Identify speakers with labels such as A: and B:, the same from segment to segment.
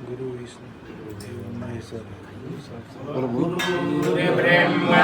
A: गुरु विष्णु देव महेश्वर
B: गुरु ब्रह्मा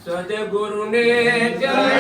B: सदगुरु ने
C: Guru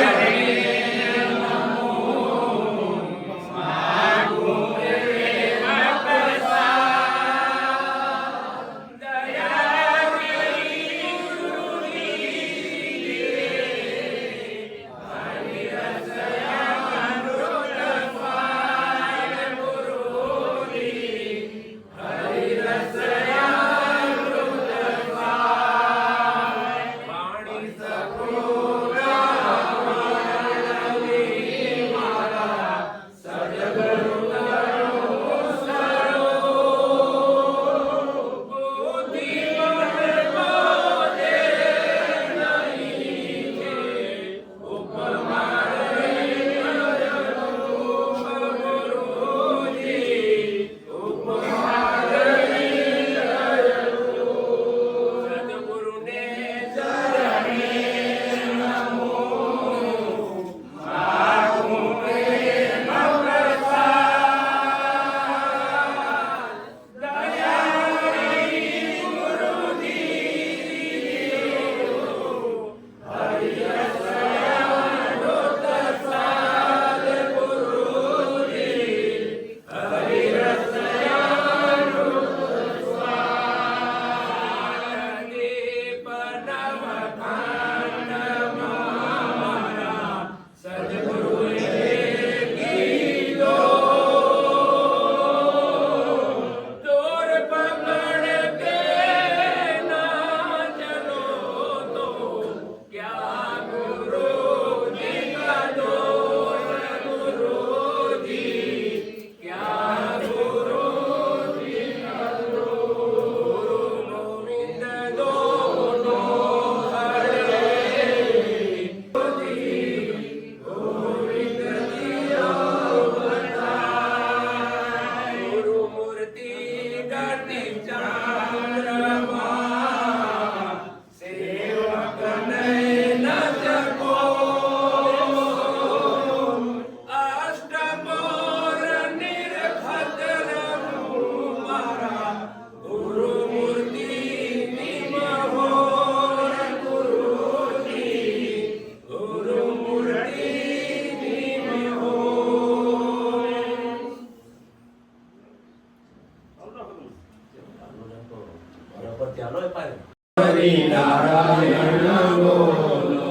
B: હરિ નારાયણ બોલો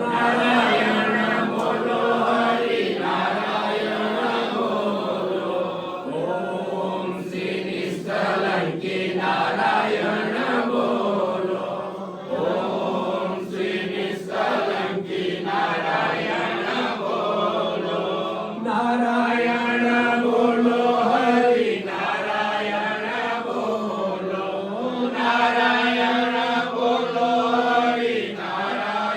B: નારાયણ બોલો હરિ નારાયણ બોલો ઓમ શ્રી નિષ્કલંકી નારાયણ બોલો ઓમ શ્રી નિષ્કલંકી નારાયણ બોલો નારાયણ બોલો હરિ નારાયણ બોલો નારાયણ બોલો હરિ નારાયણ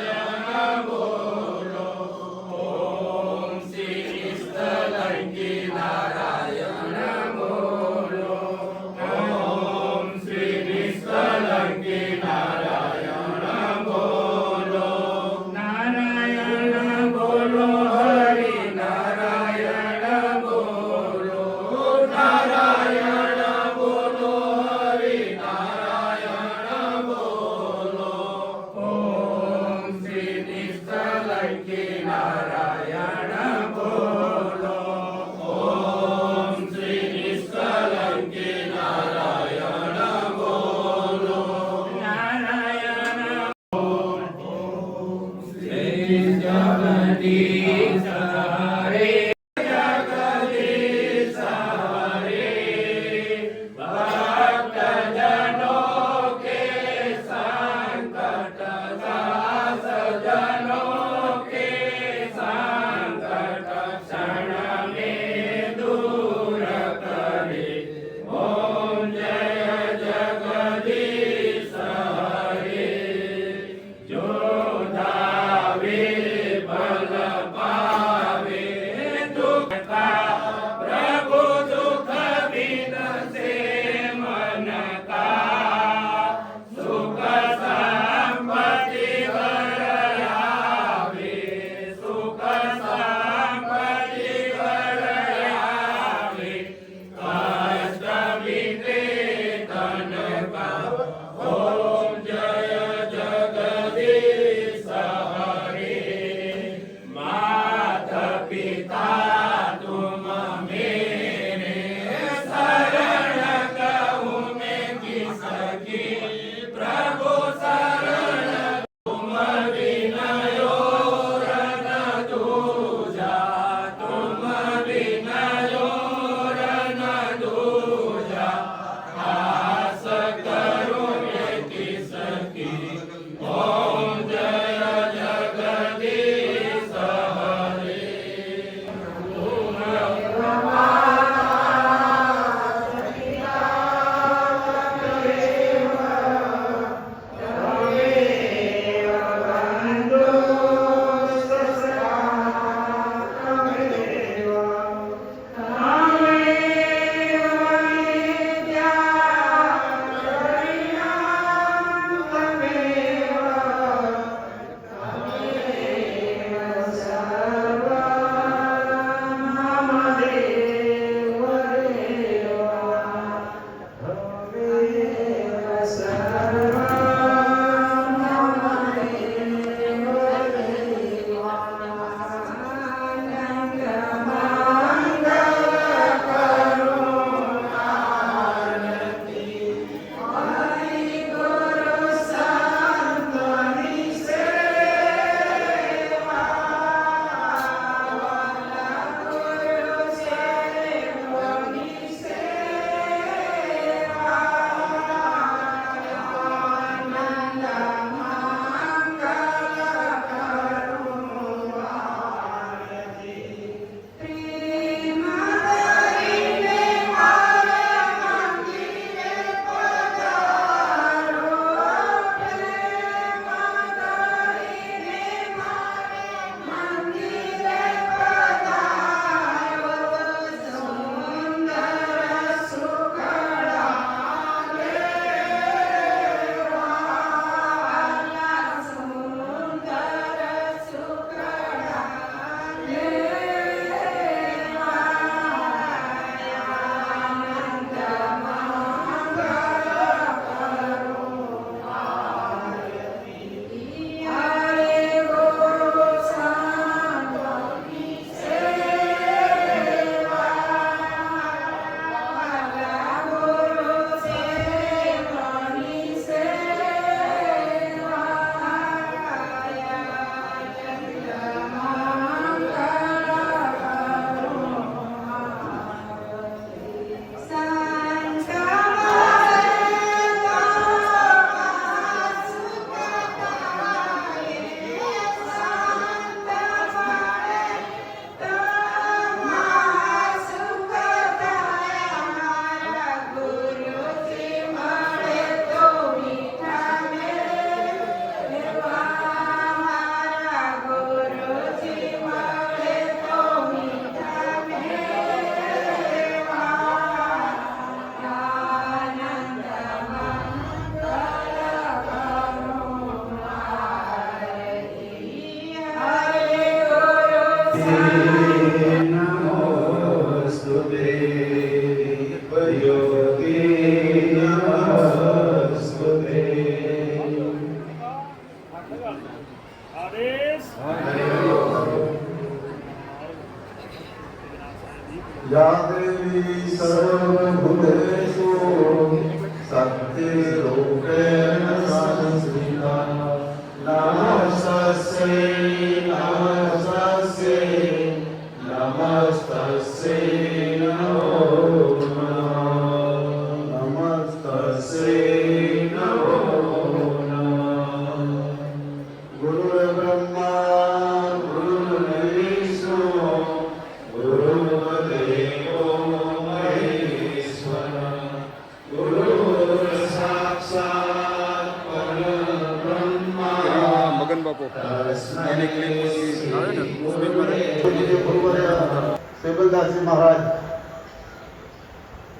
C: રવિદાસજી મહારાજ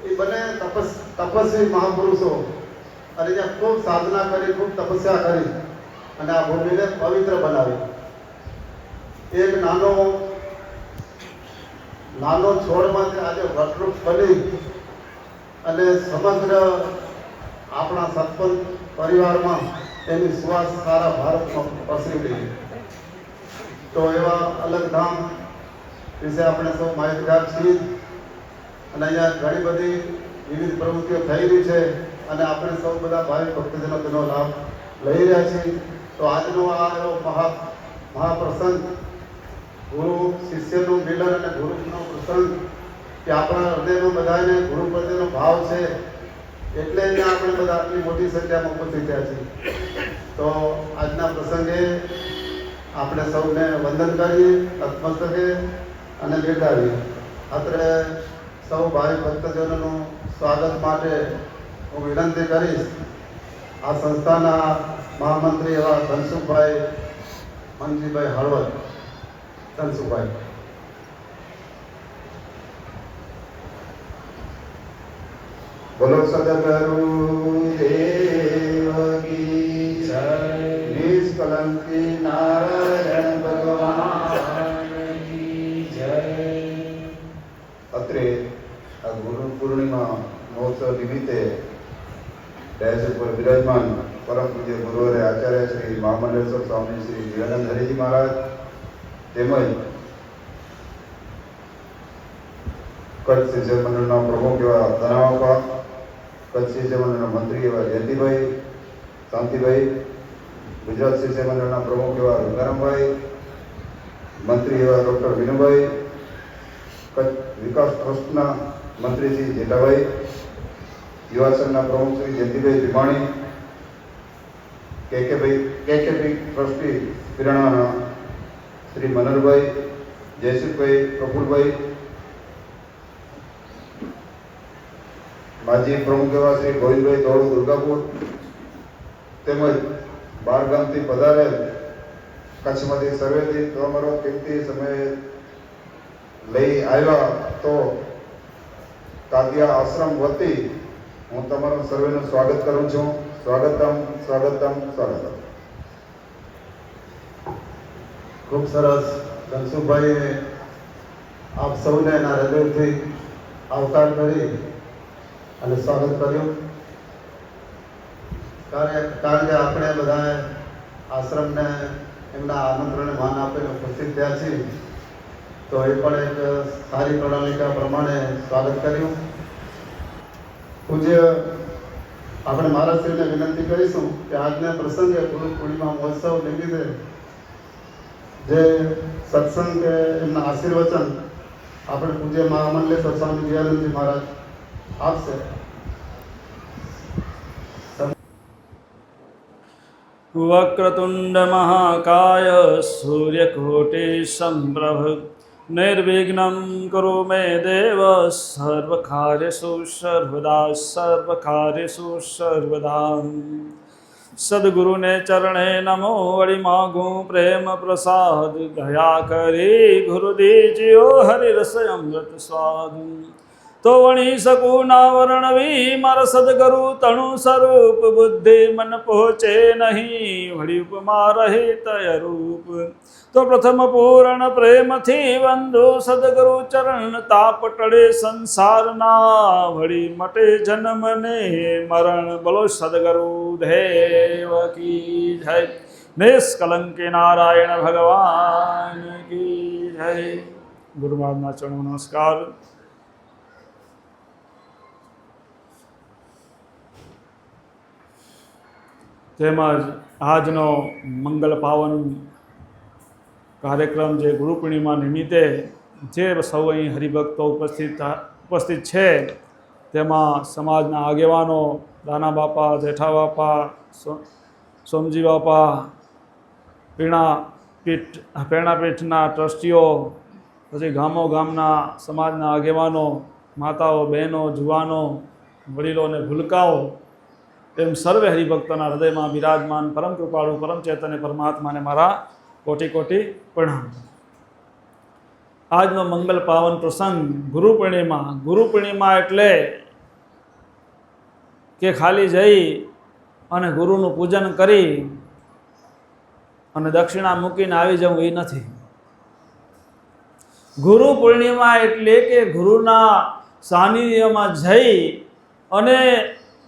C: એ બંને તપસ્વી મહાપુરુષો અને ત્યાં ખૂબ સાધના કરી, ખૂબ તપસ્યા કરી અને આ ભૂમિને પવિત્ર બનાવી. એક નાનો છોડમાંથી આજે વટવૃક્ષ બની અને સમગ્ર આપણા સત્પંથ પરિવારમાં એની સુવાસ સારા ભારતમાં પસરી ગઈ. તો એવા અલગધામ વિશે આપણે સૌ માહિતગાર છીએ અને અહીંયા ઘણી બધી વિવિધ પ્રવૃત્તિઓ થઈ રહી છે અને આપણે સૌ બધા ભાવિક ભક્તજનો તેનો લાભ લઈ રહ્યા છીએ. તો આજનો આ એવો મહાપ્રસંગ, ગુરુ શિષ્યનું મિલન અને ગુરુનો પ્રસંગ કે આપણા હૃદયમાં બધાને ગુરુ પ્રત્યેનો ભાવ છે એટલે અહીંયા આપણે બધા આટલી મોટી સંખ્યામાં ઉપસ્થિત થયા છીએ. તો આજના પ્રસંગે આપણે સૌને વંદન કરીએ નતમસ્તકે અને બિરદાવીએ. અત્રે સૌ ભાઈ ભક્તજનોનું સ્વાગત માટે હું વિનંતી કરીશ આ સંસ્થાના મહામંત્રી એવા ધનસુખભાઈ મનજીભાઈ હળવદ. ધનસુખભાઈ. બોલો સદગુરુ દેવ કી જય. નિષ્કલંકી નારાયણ ભગવાન કી જય. અત્રે આ ગુરુ પૂર્ણિમા મહોત્સવ નિમિત્તે ડેશ ઉપર વિરાજમાન પરમ પૂજ્ય ગુરુવરે આચાર્ય શ્રી મહામંડલેશ્વર સ્વામી શ્રી વિવેકાનંદ હરિજી મહારાજ તેમજ કચ્છ શિષ્ય મંડળના પ્રમુખ એવા ધનાવાપા, કચ્છ શિષ્ય મંડળના મંત્રી એવા જયંતિભાઈ શાંતિભાઈ, ગુજરાત શિષ્ય મંડળના પ્રમુખ એવા ગંગારામભાઈ, મંત્રી એવા ડૉક્ટર વિનુભાઈ, કચ્છ વિકાસ ટ્રસ્ટના મંત્રી શ્રી જેઠાભાઈ, યુવા સંઘના પ્રમુખ શ્રી જયંતિભાઈ ભીમાણી, કેકેપી ટ્રસ્ટી પિરાણાના શ્રી મનોહરભાઈ, જયસુખભાઈ, પ્રફુલભાઈ, માજી પ્રમુખ એવા શ્રી ગોવિંદભાઈ ધોળુ દુર્ગાપુર તેમજ બાર ગામથી પધારેલ કચ્છમાંથી સર્વેથી તમારો કિંમતી સમય લઈ આવ્યા તો કાદિયા આશ્રમ વતી હું તમારું સર્વેનું સ્વાગત કરું છું. સ્વાગતમ સ્વાગતમ સ્વાગતમ. ખૂબ સરસ. ધનસુખભાઈએ આપ સૌને એના હૃદયથી આવકાર કરી અને સ્વાગત કર્યું. કારણ કે આપણે બધા આશ્રમને એમના આમંત્રણને માન આપીને ઉપસ્થિત થયા છીએ તો એ પણ એક સારી પ્રણાલિકા પ્રમાણે સ્વાગત કર્યું. પૂજ્ય આપણે મહારાજશ્રીને વિનંતી કરીશું કે આજના પ્રસંગે ગુરુ પૂર્ણિમા મહોત્સવ નિમિત્તે જે સત્સંગ કે એમના આશીર્વચન આપણે પૂજ્ય મહામંડલેશ્વર સ્વામી વિવેકાનંદજી મહારાજ આપશે.
D: વક્રતુંડ મહાકાય સૂર્યકોટિ સંપ્રભ નિર્વિઘ્नं કુરુ મે દેવ સર્વકાર્યેષુ સર્વદા. સદગુરુને ચરણે નમો વળી માગું પ્રેમ પ્રસાદ દયા કરી ગુરુ દીજ્યો હરિરસ અમૃત સ્વાદ. તો વણી શકું ના વર્ણવી મારા સદગુરુ તણુ સ્વરૂપ બુદ્ધિ મન પહોંચે નહીં વળી ઉપમા રહિત રૂપ. તો પ્રથમ પૂર્ણ પ્રેમથી વંદો સદગુરુ ચરણ તાપ ટળે સંસારના વળી મટે જન્મ ને મરણ. બોલો સદગુરુ દેવ કી જય. નિષ્કલંકી નારાયણ ભગવાન કી જય. ગુરુ મહારાજના ચરણો નમસ્કાર. તેમજ આજનો મંગલ પાવન કાર્યક્રમ જે ગુરુ પૂર્ણિમા નિમિત્તે જે સૌ અહીં હરિભક્તો ઉપસ્થિત છે તેમાં સમાજના આગેવાનો દાના બાપા, જેઠા બાપા, સોમજી બાપા, પ્રેરણાપીઠના ટ્રસ્ટીઓ, પછી ગામના સમાજના આગેવાનો, માતાઓ, બહેનો, જુવાનો, વડીલો અને ભૂલકાઓ એમ સર્વે હરિભક્તોના હૃદયમાં બિરાજમાન પરમ કૃપાળુ પરમ ચૈતન્ય પરમાત્માને મારા કોટી કોટી પ્રણામ. આજનો મંગલ પાવન પ્રસંગ ગુરુ પૂર્ણિમા. ગુરુ પૂર્ણિમા એટલે કે ખાલી જઈ અને ગુરુનું પૂજન કરી અને દક્ષિણા મૂકીને આવી જવું એ નથી. ગુરુ પૂર્ણિમા એટલે કે ગુરુના સાનિધ્યમાં જઈ અને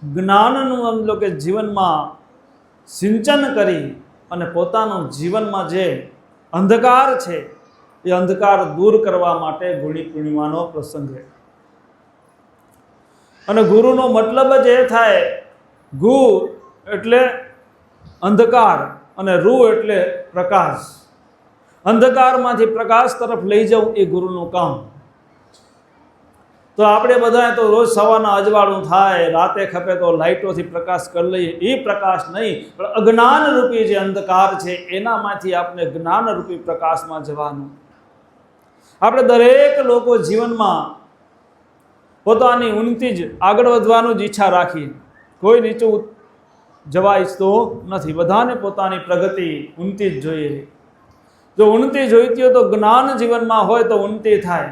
D: જ્ઞાનનું સમજો કે જીવનમાં સિંચન કરી અને પોતાનું જીવનમાં જે અંધકાર છે એ અંધકાર દૂર કરવા માટે ગુરુ પૂર્ણિમાનો પ્રસંગ છે. અને ગુરુનો મતલબ જ એ થાય, ગુ એટલે અંધકાર અને રૂ એટલે પ્રકાશ. અંધકારમાંથી પ્રકાશ તરફ લઈ જવું એ ગુરુનું કામ. તો આપણે બધાએ તો રોજ સવારના અજવાળું થાય, રાતે ખપે તો લાઇટોથી પ્રકાશ કરી લઈએ. એ પ્રકાશ નહીં, પણ અજ્ઞાનરૂપી જે અંધકાર છે એનામાંથી આપણે જ્ઞાનરૂપી પ્રકાશમાં જવાનું. આપણે દરેક લોકો જીવનમાં પોતાની ઉન્નતિ જ આગળ વધવાનું જ ઈચ્છા રાખીએ. કોઈ નીચું જવા ઈચ્છતો નથી. બધાને પોતાની પ્રગતિ ઉન્નતિ જ જોઈએ. જો ઉન્નતિ જોઈતી હોય તો જ્ઞાન જીવનમાં હોય તો ઉન્નતિ થાય.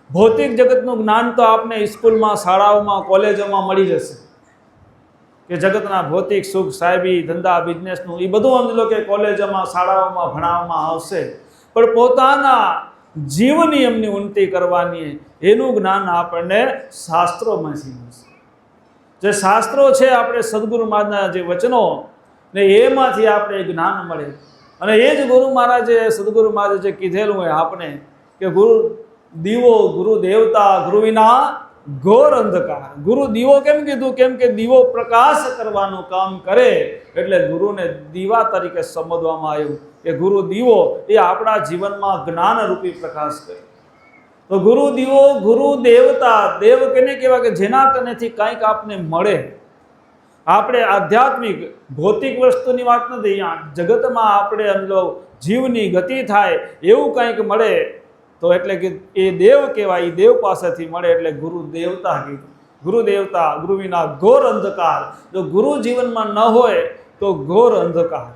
D: ભૌતિક જગતનું જ્ઞાન તો આપને સ્કૂલમાં, શાળાઓમાં, કોલેજોમાં મળી જશે કે જગતના ભૌતિક સુખ, સાહેબી, ધંધા, બિઝનેસનું એ બધું સમજી લો કે કોલેજોમાં, શાળાઓમાં ભણાવવામાં આવશે. પણ પોતાના જીવની એમની ઉન્નતિ કરવાની એનું જ્ઞાન આપણને શાસ્ત્રોમાંથી મળશે. જે શાસ્ત્રો છે આપણે સદગુરુ મહારાજના જે વચનો ને એમાંથી આપણે જ્ઞાન મળે. અને એ જ ગુરુ મહારાજે, સદગુરુ મહારાજે કીધેલું હોય આપણે કે ગુરુ દીવો, ગુરુ દેવતા, ગુરુ વિના ઘોર અંધકાર. ગુરુ દીવો કેમ કીધું? કેમ કે દીવો પ્રકાશ કરવાનું કામ કરે એટલે ગુરુને દીવા તરીકે સંબોધવામાં આવ્યું કે ગુરુ દીવો એ આપણા જીવનમાં જ્ઞાનરૂપી પ્રકાશ કરે. તો ગુરુ દીવો, ગુરુ દેવતા. દેવ કેને કહેવાય? કે જેના તનેથી કંઈક આપને મળે. આપણે આધ્યાત્મિક ભૌતિક વસ્તુની વાત નથી, જગતમાં આપણે સમજો જીવની ગતિ થાય એવું કંઈક મળે તો એટલે કે એ દેવ કહેવાય. એ દેવ પાસેથી મળે એટલે ગુરુ દેવતા કીધું. ગુરુ દેવતા, ગુરુ વિના ઘોર અંધકાર. જો ગુરુ જીવનમાં ન હોય તો ઘોર અંધકાર.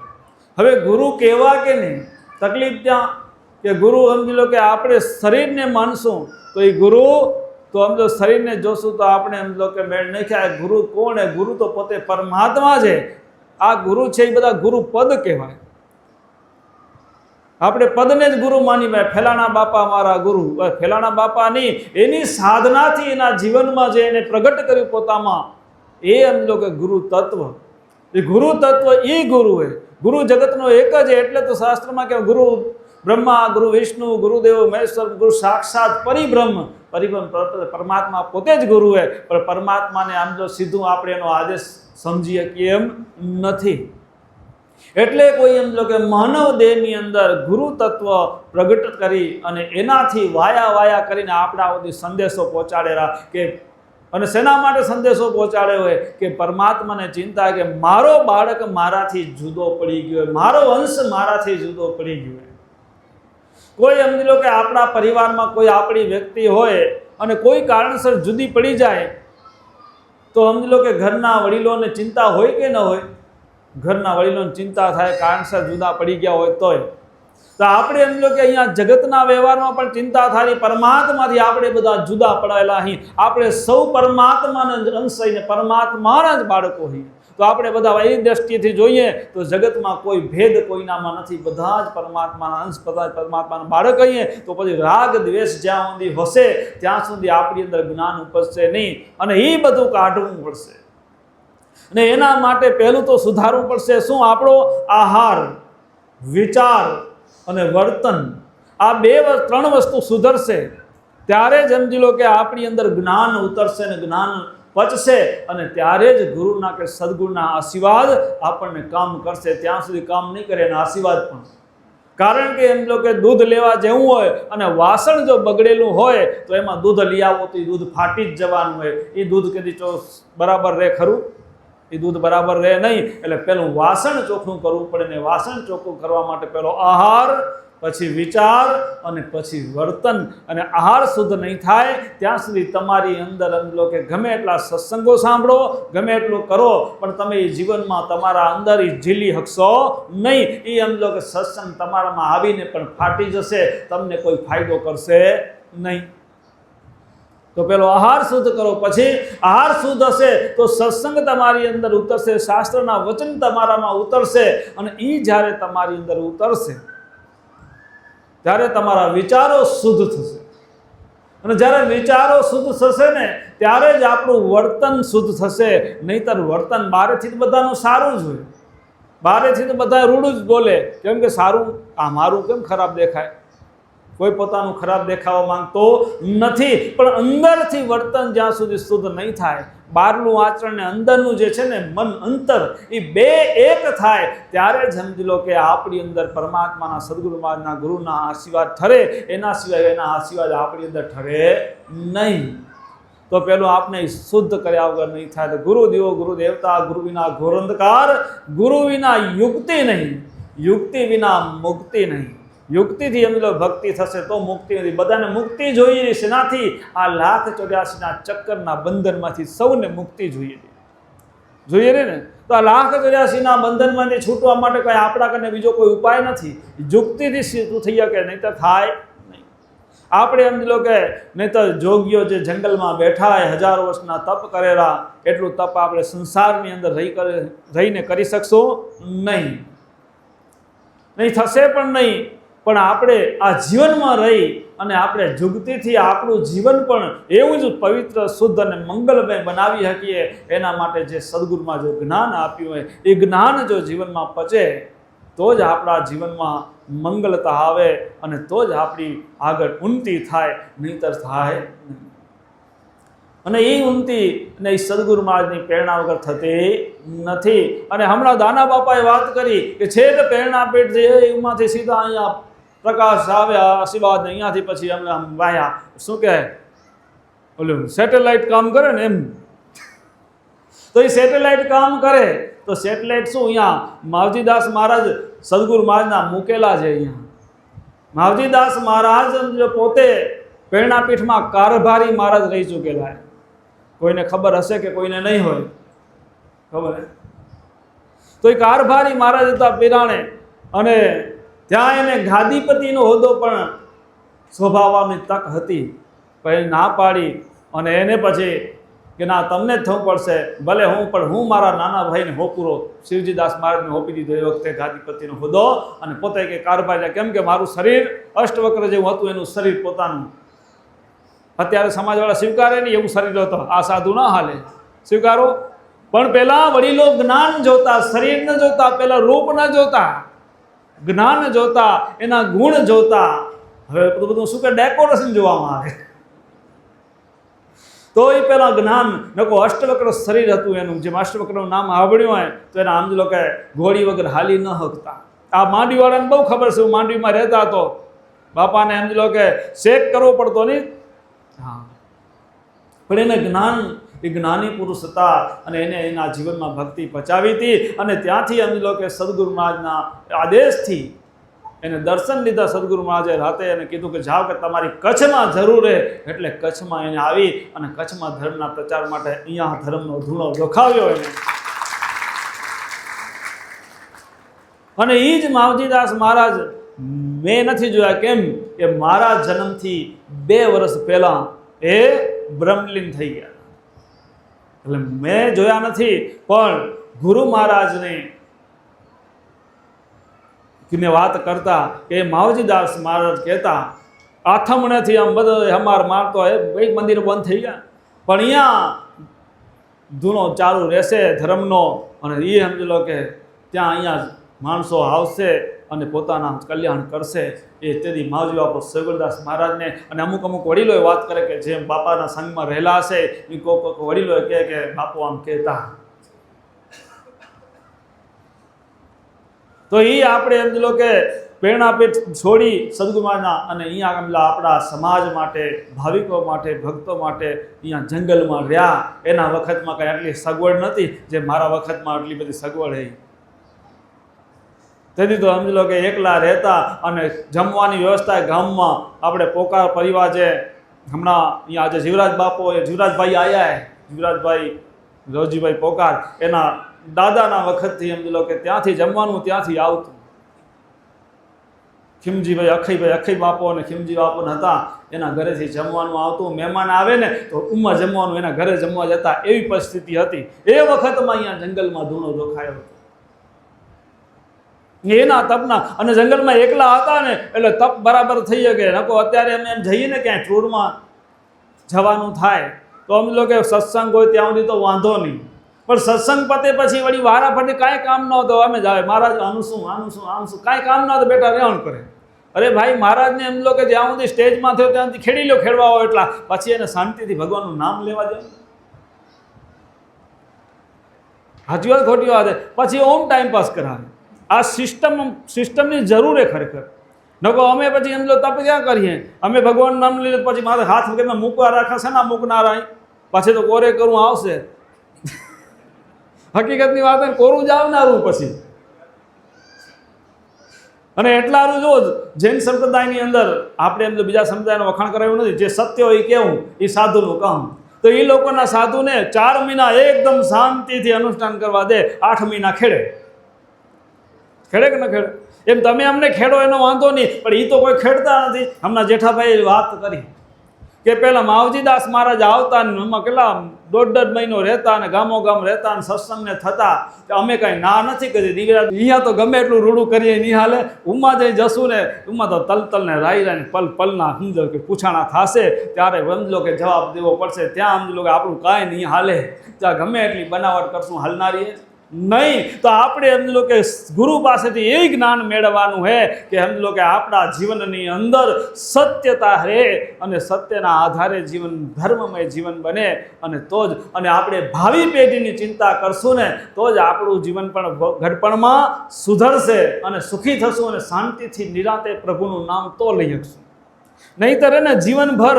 D: હવે ગુરુ કહેવા કે નહીં? તકલીફ ત્યાં કે ગુરુ સમજી લો કે આપણે શરીરને માનશું તો એ ગુરુ, તો સમજો શરીરને જોશું તો આપણે સમજો કે મેળ નહીં ખાય. ગુરુ કોણ? હે ગુરુ તો પોતે પરમાત્મા છે. આ ગુરુ છે એ બધા ગુરુ પદ કહેવાય. આપણે પદને જ ગુરુ માની ભાઈ, ફેલાણા બાપા મારા ગુરુ. ફેલાણા બાપાની એની સાધનાથી એના જીવનમાં જે એને પ્રગટ કર્યું પોતામાં, એ સમજો કે ગુરુ તત્વ. એ ગુરુ તત્વ એ ગુરુ હે. ગુરુ જગતનો એક જ. એટલે તો શાસ્ત્રમાં કે ગુરુ બ્રહ્મા, ગુરુ વિષ્ણુ, ગુરુદેવ મહેશ્વર, ગુરુ સાક્ષાત પરિબ્રહ્મ. પરિબ્રહ્મ પરમાત્મા પોતે જ ગુરુ હે. પણ પરમાત્માને આમ જો સીધું આપણે એનો આદેશ સમજી શકીએ એમ નથી. એટલે કોઈ એમ જો કે માનવ દેહની અંદર ગુરુ તત્વ પ્રગટ કરી અને એનાથી વાયા કરીને આપણા સુધી સંદેશો પહોંચાડેલા કે, અને શેના માટે સંદેશો પહોંચાડ્યો હોય કે પરમાત્માને ચિંતા કે મારો બાળક મારાથી જુદો પડી ગયો, મારો વંશ મારાથી જુદો પડી ગયો. કોઈ સમજી લો કે આપણા પરિવારમાં કોઈ આપણી વ્યક્તિ હોય અને કોઈ કારણસર જુદી પડી જાય તો સમજી લો કે ઘરના વડીલોને ચિંતા હોય કે ન હોય? ઘરના વડીલોને ચિંતા થાય, કારણસર જુદા પડી ગયા હોય તોય. તો આપણે એમ લો કે અહીંયા જગતના વ્યવહારમાં પણ ચિંતા થાય. પરમાત્માથી આપણે બધા જુદા પડાયેલા અહીં. આપણે સૌ પરમાત્માના જ અંશ ને પરમાત્માના જ બાળકો અહીં. તો આપણે બધા એ દ્રષ્ટિથી જોઈએ તો જગતમાં કોઈ ભેદ કોઈનામાં નથી. બધા જ પરમાત્માના અંશ, બધા જ પરમાત્માના બાળક કહીએ તો પછી રાગ દ્વેષ જ્યાં સુધી હશે ત્યાં સુધી આપણી અંદર જ્ઞાન ઉપજશે નહીં. અને એ બધું કાઢવું પડશે. અને એના માટે પહેલું તો સુધારવું પડશે શું? આપણો આહાર, વિચાર અને વર્તન. આ ત્રણ વસ્તુ સુધરશે ત્યારે જ સમજી લો કે આપણી અંદર જ્ઞાન ઉતરશે ને જ્ઞાન પચશે. અને ત્યારે જ ગુરુના કે સદગુરુના આશીર્વાદ આપણને કામ કરશે. ત્યાં સુધી કામ નહીં કરે એના આશીર્વાદ પણ. કારણ કે એમ જો કે દૂધ લેવા જેવું હોય અને વાસણ જો બગડેલું હોય તો એમાં દૂધ લઈ આવો તો એ દૂધ ફાટી જ જવાનું હોય. એ દૂધ કદી બરાબર રહે ખરું? એ દૂધ બરાબર રહે નહીં. એટલે પેલું વાસણ ચોખ્ખું કરવું પડે ને વાસણ ચોખ્ખું કરવા માટે પેલો આહાર, પછી વિચાર અને પછી વર્તન. અને આહાર શુદ્ધ નહીં થાય ત્યાં સુધી તમારી અંદર સમજો કે ગમે એટલા સત્સંગો સાંભળો, ગમે એટલું કરો, પણ તમે એ જીવનમાં તમારા અંદર એ ઝીલી શકશો નહીં. એ સમજો કે સત્સંગ તમારામાં આવીને પણ ફાટી જશે, તમને કોઈ ફાયદો કરશે નહીં. તો પેલો આહાર શુદ્ધ કરો, પછી આહાર શુદ્ધ હશે તો સત્સંગ તમારી અંદર ઉતરશે, શાસ્ત્રના વચન તમારામાં ઉતરશે. અને એ જ્યારે તમારી અંદર ઉતરશે ત્યારે તમારા વિચારો શુદ્ધ થશે. અને જ્યારે વિચારો શુદ્ધ થશે ને ત્યારે જ આપણું વર્તન શુદ્ધ થશે. નહીંતર વર્તન બહારેથી જ બધાનું સારું જ હોય, બહારેથી તો બધા રૂડું જ બોલે, કેમ કે સારું આ મારું કેમ ખરાબ દેખાય, કોઈ પોતાનું ખરાબ દેખાવા માંગતો નથી. પણ અંદરથી વર્તન જ્યાં સુધી શુદ્ધ નહીં થાય, બહારનું આચરણ ને અંદરનું જે છે ને મન અંતર, એ બે એક થાય ત્યારે જ સમજી લો કે આપણી અંદર પરમાત્માના સદગુરુ મહારાજના ગુરુના આશીર્વાદ ઠરે. એના સિવાય એના આશીર્વાદ આપણી અંદર ઠરે નહીં. તો પેલું આપણે શુદ્ધ કર્યા વગર નહીં થાય. તો ગુરુ દેવો ગુરુ દેવતા, ગુરુ વિના ઘોર અંધકાર, ગુરુ વિના યુક્તિ નહીં, યુક્તિ વિના મુક્તિ નહીં. યુક્તિથી એમ ભક્તિ થશે તો મુક્તિ નથી. બધાને મુક્તિ જોઈએ છે નાથી આ 1,84,ના ચક્કરના બંધનમાંથી સૌને મુક્તિ જોઈએ રે ને. તો આ 1,84,ના બંધનમાંથી છૂટવા માટે કોઈ આપણા કને બીજો કોઈ ઉપાય નથી. યુક્તિથી સીધું થઈ શકે, નહીં તો થાય નહીં. આપણે એમ લો કે નહીં તો જોગીઓ જે જંગલમાં બેઠા હોય, 1000 વર્ષના તપ કરેલા, એટલું તપ આપણે સંસારની અંદર રહીને કરી શકશો નહીં, નહીં થશે પણ નહીં. પણ આપણે આ જીવનમાં રહી અને આપણે જુગતીથી આપણું જીવન પણ એવું જ પવિત્ર, શુદ્ધ અને મંગલમય બનાવી શકીએ. એના માટે જે સદગુરુમાં જો જ્ઞાન આપ્યું હોય, એ જ્ઞાન જો જીવનમાં પચે તો જ આપણા જીવનમાં મંગલતા આવે અને તો જ આપણી આગળ ઉન્નતિ થાય, નહીંતર થાય નહીં. અને એ ઉન્નતિ અને એ સદગુરુ મહારાજની પ્રેરણા વગર થતી નથી. અને હમણાં દાના બાપાએ વાત કરી કે છેક પ્રેરણા પેટ જે એમાંથી સીધા અહીંયા પ્રકાશ આવે, આશીર્વાદ અહીંયાથી પછી અમે આમ વાયા, શું કહે ઓલું સેટેલાઇટ કામ કરે ને એમ. તો એ સેટેલાઇટ કામ કરે તો સેટેલાઇટ શું, અહીંયા માવજીદાસ મહારાજ સદગુરુ મહારાજના મૂકેલા છે. અહીંયા માવજીદાસ મહારાજ જો પોતે પ્રેરણાપીઠમાં કારભારી મહારાજ રહી ચૂકેલા. કોઈને ખબર હશે કે કોઈને નહીં હોય ખબર હે. તો એ કારભારી મહારાજ હતા પીરાણે, અને ત્યાં એને ગાદીપતિનો હોદ્દો પણ શોભાવવાની તક હતી, પણ ના પાડી. અને એને પછી કે ના તમને જ થવું પડશે, ભલે હું મારા નાના ભાઈને હોપુરો શિવજીદાસ મહારાજને હોપી દીધો એ વખતે ગાદીપતિનો હોદ્દો. અને પોતે કે કારભારી, કેમ કે મારું શરીર અષ્ટવક્ર જેવું હતું, એનું શરીર પોતાનું. અત્યારે સમાજવાળા સ્વીકારે નહીં એવું શરીર હતો, આ સાધુ ના હાલે, સ્વીકારો. પણ પેલા વડીલો જ્ઞાન જોતા, શરીર ન જોતા, પેલા રૂપ ન જોતા, જ્ઞાન જોતા, એના ગુણ જોતા. હવે બધું શું કે ડેકોરેશન જોવામાં આવે. તો એ પેલા જ્ઞાન નકો અષ્ટવક્ર શરીર હતું એનું. જેમ અષ્ટવક્રનું નામ આવડ્યું હોય તો એના આમ લો કે ઘોડી વગર હાલી ન શકતા. આ માંડવીવાળાને બહુ ખબર છે, હું માંડવીમાં રહેતા હતો, બાપાને એમ લો કે શેક કરવો પડતો નહીં. હા, પણ એને જ્ઞાન, એ જ્ઞાની પુરુષ હતા અને એને એના જીવનમાં ભક્તિ પચાવી હતી. અને ત્યાંથી એમ લો કે સદગુરુ મહારાજના આદેશથી એને દર્શન લીધા. સદગુરુ મહારાજે રાતે એને કીધું કે જાઓ કે તમારી કચ્છમાં જરૂર રહે. એટલે કચ્છમાં એને આવી અને કચ્છમાં ધર્મના પ્રચાર માટે અહીંયા ધર્મનો ધૂણો જોખાવ્યો એને. અને એ જ માવજીદાસ મહારાજ મેં નથી જોયા, કેમ કે મારા જન્મથી 2 વર્ષ પહેલાં એ બ્રહ્મલીન થઈ ગયા. એટલે મેં જોયા નથી, પણ ગુરુ મહારાજને મેં વાત કરતા કે માવજીદાસ મહારાજ કહેતા, આથમણેથી આમ બધો હમાર મારતો હોય, એક મંદિર બંધ થઈ ગયા પણ અહીંયા ધૂનો ચાલુ રહેશે ધર્મનો. અને એ સમજી લો કે ત્યાં અહીંયા માણસો આવશે અને પોતાના કલ્યાણ કરશે. એ તેથી માવજી બાપુ સગુરદાસ મહારાજને અને અમુક વડીલોએ વાત કરે કે જેમ બાપાના સંગમાં રહેલા હશે એ કોઈક વડીલોએ કહે કે બાપુ આમ કહેતા. તો એ આપણે એમ લો કે પ્રેરણાપીઠ છોડી સદગુરુના અને અહીંયા આપણા સમાજ માટે, ભાવિકો માટે, ભક્તો માટે અહીંયા જંગલમાં રહ્યા. એના વખતમાં કંઈ આટલી સગવડ નથી જે મારા વખતમાં આટલી બધી સગવડ છે. તેથી તો સમજી લો કે એકલા રહેતા અને જમવાની વ્યવસ્થા ગામમાં આપણે પોકાર પરિવાર છે. હમણાં અહીંયા આજે જીવરાજ બાપુ જીવરાજભાઈ આવ્યા, જીવરાજભાઈ રોજીભાઈ પોકાર, એના દાદાના વખતથી સમજી લો કે ત્યાંથી જમવાનું ત્યાંથી આવતું. ખીમજીભાઈ અખઈ બાપુ અને ખીમજી બાપુ હતા, એના ઘરેથી જમવાનું આવતું. મહેમાન આવે ને તો ઉમ્મા જમવાનું એના ઘરે જમવા જતા, એવી પરિસ્થિતિ હતી એ વખતમાં. અહીંયા જંગલમાં ધૂણો જોખાયો હતો એના તપના, અને જંગલમાં એકલા હતા ને એટલે તપ બરાબર થઈ શકે. નકો અત્યારે અમે એમ જઈએ ને ક્યાંય ટૂરમાં જવાનું થાય તો અમે લોકો સત્સંગ હોય ત્યાં સુધી તો વાંધો નહીં, પણ સત્સંગ પતે પછી વળી વારાફરતી કાંઈ કામ ન હતો અમે જ આવે, મહારાજ આનું શું કાંઈ કામ ન હતું, બેટા રહેવાનું કરે. અરે ભાઈ, મહારાજને એમ લો કે જ્યાં સુધી સ્ટેજમાં થયો ત્યાંથી ખેડી લો, ખેડવા હોય એટલા, પછી એને શાંતિથી ભગવાનનું નામ લેવા દે. સાચી વાત ખોટી વાત? પછી ઓમ ટાઈમ પાસ કરાવે. આ સિસ્ટમની જરૂર છે ખરેખર. નકો અમે પછી એમ લો તપ ક્યાં કરીએ? અમે ભગવાનનું નામ લઈએ પછી મારે હાથ વગેરે મૂકવા રાખે છે ને, મૂકનાર અહીં પછી તો કોરે કરવું આવશે. હકીકતની વાત કોરું જ આવનારું પછી. અને એટલાનું જો જૈન સંપ્રદાયની અંદર આપણે એમ તો બીજા સંપ્રદાયનું વખાણ કરાયું નથી, જે સત્ય હોય કેવું એ સાધુનું કામ. તો એ લોકોના સાધુને 4 મહિના એકદમ શાંતિથી અનુષ્ઠાન કરવા દે, 8 મહિના ખેડે કે ન ખેડે? એમ તમે અમને ખેડો એનો વાંધો નહીં, પણ એ તો કોઈ ખેડતા નથી. હમણાં જેઠાભાઈ વાત કરી કે પહેલાં માવજીદાસ મહારાજ આવતા ને એમાં કેટલા 1.5 મહિનો રહેતા અને ગામો ગામ રહેતા અને સત્સંગને થતા. અમે કાંઈ ના નથી કરી. દિવ્યરાજ અહીંયા તો ગમે એટલું રૂડું કરીએ નહીં હાલે. ઉમાં જઈ જશું ને ઉમાં તો તલ ને રાઈ રાઈને પલના સમજો કે પૂછાણા થશે ત્યારે સમજો કે જવાબ દેવો પડશે. ત્યાં સમજો કે આપણું કાંઈ નહીં હાલે, ત્યાં ગમે એટલી બનાવટ કરશું હાલનારી નહીં. તો આપણે સમજો કે ગુરુ પાસેથી એ જ્ઞાન મેળવવાનું છે કે સમજો કે આપણા જીવનની અંદર સત્યતા રહે અને સત્યના આધારે જીવન ધર્મમય જીવન બને. અને તો જ અને આપણે ભાવિ પેઢીની ચિંતા કરશું ને તો જ આપણું જીવન પણ ઘડપણમાં સુધરશે અને સુખી થશું અને શાંતિથી નિરાંતે પ્રભુનું નામ તો લઈ શકશું. નહીંતર એને જીવનભર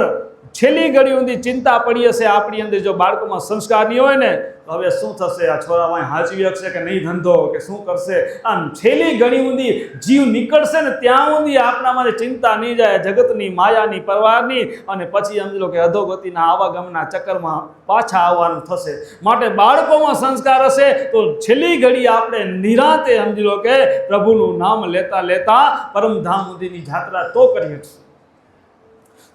D: છેલ્લી ઘડી સુધી ચિંતા પડી હશે આપણી અંદર. જો બાળકોમાં સંસ્કાર નહીં હોય ને તો હવે શું થશે? આ છોરામાં હાચવી શકશે કે નહીં ધંધો, કે શું કરશે? આમ છેલ્લી ઘડી સુધી જીવ નીકળશે ને ત્યાં સુધી આપણામાં ચિંતા નહીં જાય, જગતની માયાની પરવારની, અને પછી સમજી લો કે અધોગતિના આવાગમના ચક્કરમાં પાછા આવવાનું થશે. માટે બાળકોમાં સંસ્કાર હશે તો છેલ્લી ઘડી આપણે નિરાંતે સમજી લો કે પ્રભુનું નામ લેતા લેતા પરમધામ સુધીની યાત્રા તો કરી શકશું.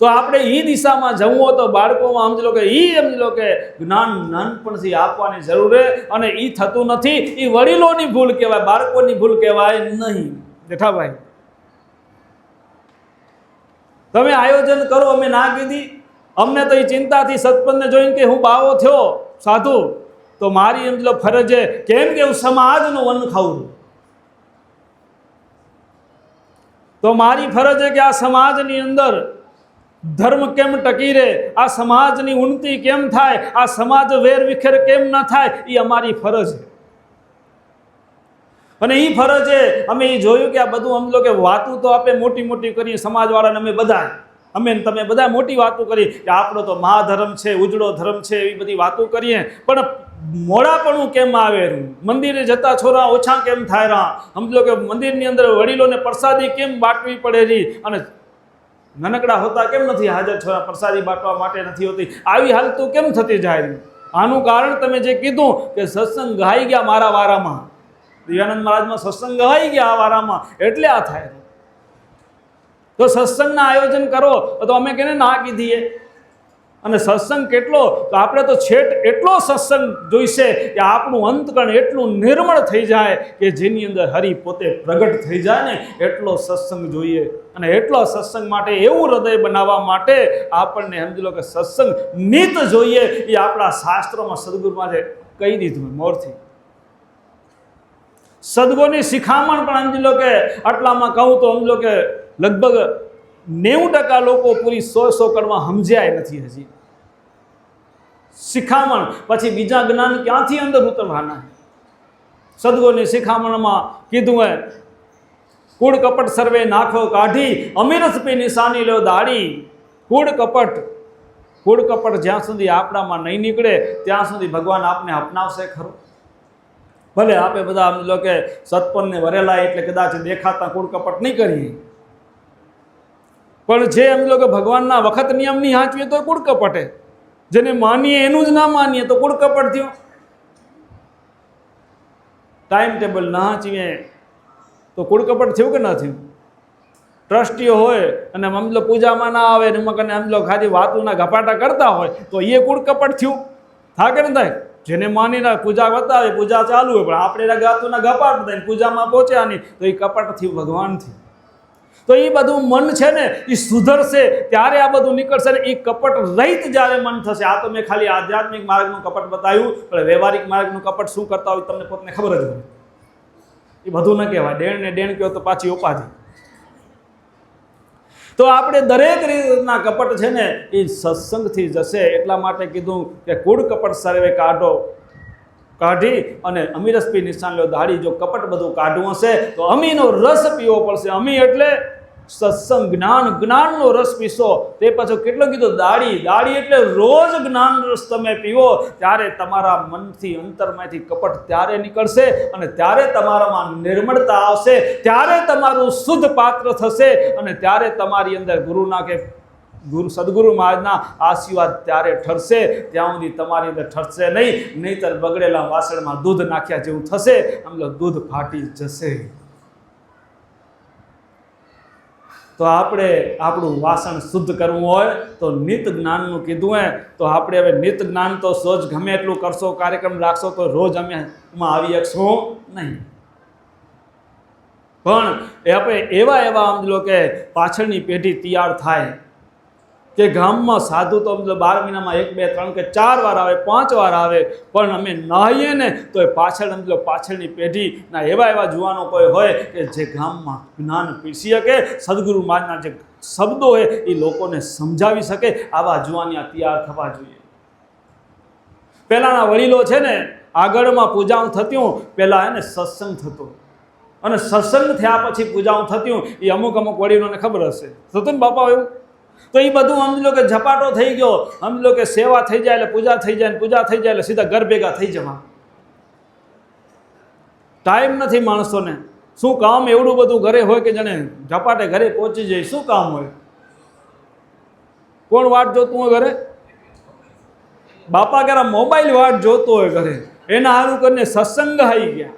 D: તો આપણે એ દિશામાં જવું હોય તો બાળકોમાં સમજી લો કે સમજી લો કે જ્ઞાન નાનપણથી આપવાની જરૂર છે. અને એ થતું નથી. એ વડીલોની ભૂલ કહેવાય, બાળકોની ભૂલ કહેવાય નહીં. જેઠાભાઈ, તમે આયોજન કરો, અમે ના કીધી. અમને તો એ ચિંતાથી સત્પંચને જોઈને કે હું બાવો થયો સાધુ, તો મારી સમજી લો ફરજ છે કેમ કે હું સમાજનું વન ખાવું, તો મારી ફરજ છે કે આ સમાજની અંદર ધર્મ કેમ ટકી રહે, આ સમાજની ઉન્નતિ કેમ થાય, આ સમાજ વેરવિખેર કેમ ન થાય, એ અમારી ફરજ છે. અને એ ફરજ છે. અમે એ જોયું કે આ બધું સમજો કે વાતું તો આપણે મોટી મોટી કરીએ સમાજવાળાને, અમે તમે બધા મોટી વાતો કરી કે આપણો તો મહાધર્મ છે, ઉજળો ધર્મ છે, એવી બધી વાતો કરીએ. પણ મોડાપણું કેમ આવે? મંદિરે જતા છોરા ઓછા કેમ થાય રહ્યા? સમજો કે મંદિરની અંદર વડીલોને પ્રસાદી કેમ બાંટવી પડે રહી, અને નાનકડા હોતા કેમ નથી હાજર છોરા પ્રસાદી બાંટવા માટે નથી હોતી? આવી હાલતો કેમ થતી જાય? આનું કારણ તમે જે કીધું કે સત્સંગ ગાઈ ગયા મારા વારામાં, દિવ્યાનંદ મહારાજમાં સત્સંગ ગાઈ ગયા આ વારામાં, એટલે આ થાય. તો સત્સંગના આયોજન કરો તો અમે કેને ના કીધીએ? અને સત્સંગ કેટલો? તો આપણે તો છેટ એટલો સત્સંગ જોઈશે કે આપણું અંતકણ એટલું નિર્મળ થઈ જાય કે જેની અંદર હરિ પોતે પ્રગટ થઈ જાય ને એટલો સત્સંગ જોઈએ. અને એટલો સત્સંગ માટે એવું હૃદય બનાવવા માટે આપણને સમજી લો કે સત્સંગ નિત જોઈએ. એ આપણા શાસ્ત્રોમાં સદગુરુમાં જે કહી દીધું મોરથી. સદગુરુની શિખામણ પણ સમજી લો કે આટલામાં કહું તો સમજી લો કે લગભગ 90% લોકો પૂરી 100 કડમાં સમજ્યા નથી હજી. શિખામણ પછી બીજા જ્ઞાન ક્યાંથી અંદર ઉતરવાના? સદગુરુની શિખામણમાં કીધું હે, કૂડ કપટ સર્વે નાખો કાઢી, અમીરસ પી નિશાની લો દાડી. કૂડ કપટ જ્યાં સુધી આપણામાં નહીં નીકળે ત્યાં સુધી ભગવાન આપને અપનાવશે ખરો? ભલે આપણે બધા સમજી લો કે સતપનને વરેલા એટલે કદાચ દેખાતા કૂડ કપટ નહીં કરીએ, પણ જે સમજી લો કે ભગવાનના વખત નિયમ નહીં હાંચવીએ તો કૂડ કપટે, જેને માનીએ એનું જ ના માનીએ તો કૂડ કપટ થયો. ટાઈમ ટેબલ ના હાંચીએ તો કૂડ કપટ થયું કે ના થયું? ટ્રસ્ટીઓ હોય અને સમજી લો પૂજામાં ના આવે ને એમાં સમજી લો ખાલી વાતુના ગપાટા કરતા હોય તો એ કૂડ કપટ થયું. થાય કે ન થાય? જેને માનીને પૂજા બતાવે, પૂજા ચાલુ હોય, પણ આપણે ગાતુના ગપાટ થાય પૂજામાં પહોંચ્યા નહીં તો એ કપટ થયું ભગવાનથી. તો એ બધું મન છે ને એ સુધરશે ત્યારે આ બધું નીકળશે ને. એ કપટ રહિત જ્યારે મન થશે. આ તો મેં ખાલી આધ્યાત્મિક માર્ગનું કપટ બતાવ્યું, પણ વ્યવહારિક માર્ગનું કપટ શું કરતા હોય તમને પોતાને ખબર જ હોય. એ બધું ન કહેવાય. ડેણ ને ડેણ કહો તો પાછી ઉપાધિ. તો આપણે દરેક રીતના કપટ છે ને એ સત્સંગથી જશે. એટલા માટે કીધું કે કૂડ કપટ સર્વે કાઢી અને અમી રસ પી નિશાન લો દાઢી. જો કપટ બધું કાઢવું હશે તો અમીનો રસ પીવો પડશે. અમી એટલે સત્સંગ, જ્ઞાન, જ્ઞાનનો રસ પીશો. તે પછી કેટલો કીધું? દાઢી. દાઢી એટલે રોજ જ્ઞાન રસ તમે પીવો ત્યારે તમારા મનથી અંતરમાંથી કપટ ત્યારે નીકળશે અને ત્યારે તમારામાં નિર્મળતા આવશે, ત્યારે તમારું શુદ્ધ પાત્ર થશે અને ત્યારે તમારી અંદર ગુરુના કે સદગુરુ મહારાજના આશીર્વાદ ત્યારે ઠરશે. ત્યાં સુધી તમારી અંદર ઠરશે નહીં. નહીંતર બગડેલા વાસણમાં દૂધ નાખ્યા જેવું થશે. આમ દૂધ ફાટી જશે. તો આપણે આપણું વાસણ શુદ્ધ કરવું હોય તો નિત જ્ઞાનનું કીધું હોય તો આપણે હવે નિત જ્ઞાન તો સોજ ગમે એટલું કરશો, કાર્યક્રમ રાખશો તો રોજ અમે એમાં આવી શકશું નહીં. પણ આપણે એવા સમજી લો કે પાછળની પેઢી તૈયાર થાય કે ગામમાં સાધુ તો 12 મહિનામાં 1, 2, 3 કે 4 વાર આવે, 5 વાર આવે, પણ અમે નાહીએ ને તો એ પાછળની પેઢીના એવા જુવાનો કોઈ હોય કે જે ગામમાં જ્ઞાન પીરસી શકે, સદગુરુ મહારાજના જે શબ્દો હોય એ લોકોને સમજાવી શકે. આવા જુવાનિયા તૈયાર થવા જોઈએ. પહેલાંના વડીલો છે ને આગળમાં પૂજાઓ થતી, પહેલાં એને સત્સંગ થતો અને સત્સંગ થયા પછી પૂજાઓ થતી એ અમુક વડીલોને ખબર હશે. થતું ને બાપા એવું? તો એ બધું સમજી લો કે ઝપાટો થઈ ગયો. સમજી લો કે સેવા થઈ જાય એટલે પૂજા થઈ જાય, પૂજા થઈ જાય એટલે સીધા ઘર ભેગા થઈ જવા. ટાઈમ નથી માણસોને. શું કામ એવડું બધું ઘરે હોય કે જાણે ઝપાટે ઘરે પહોંચી જાય? શું કામ હોય? કોણ વાટ જોતું હોય ઘરે? બાપા ક્યારે મોબાઈલ વાટ જોતો હોય ઘરે. એના હારું કરીને સત્સંગ આવી ગયા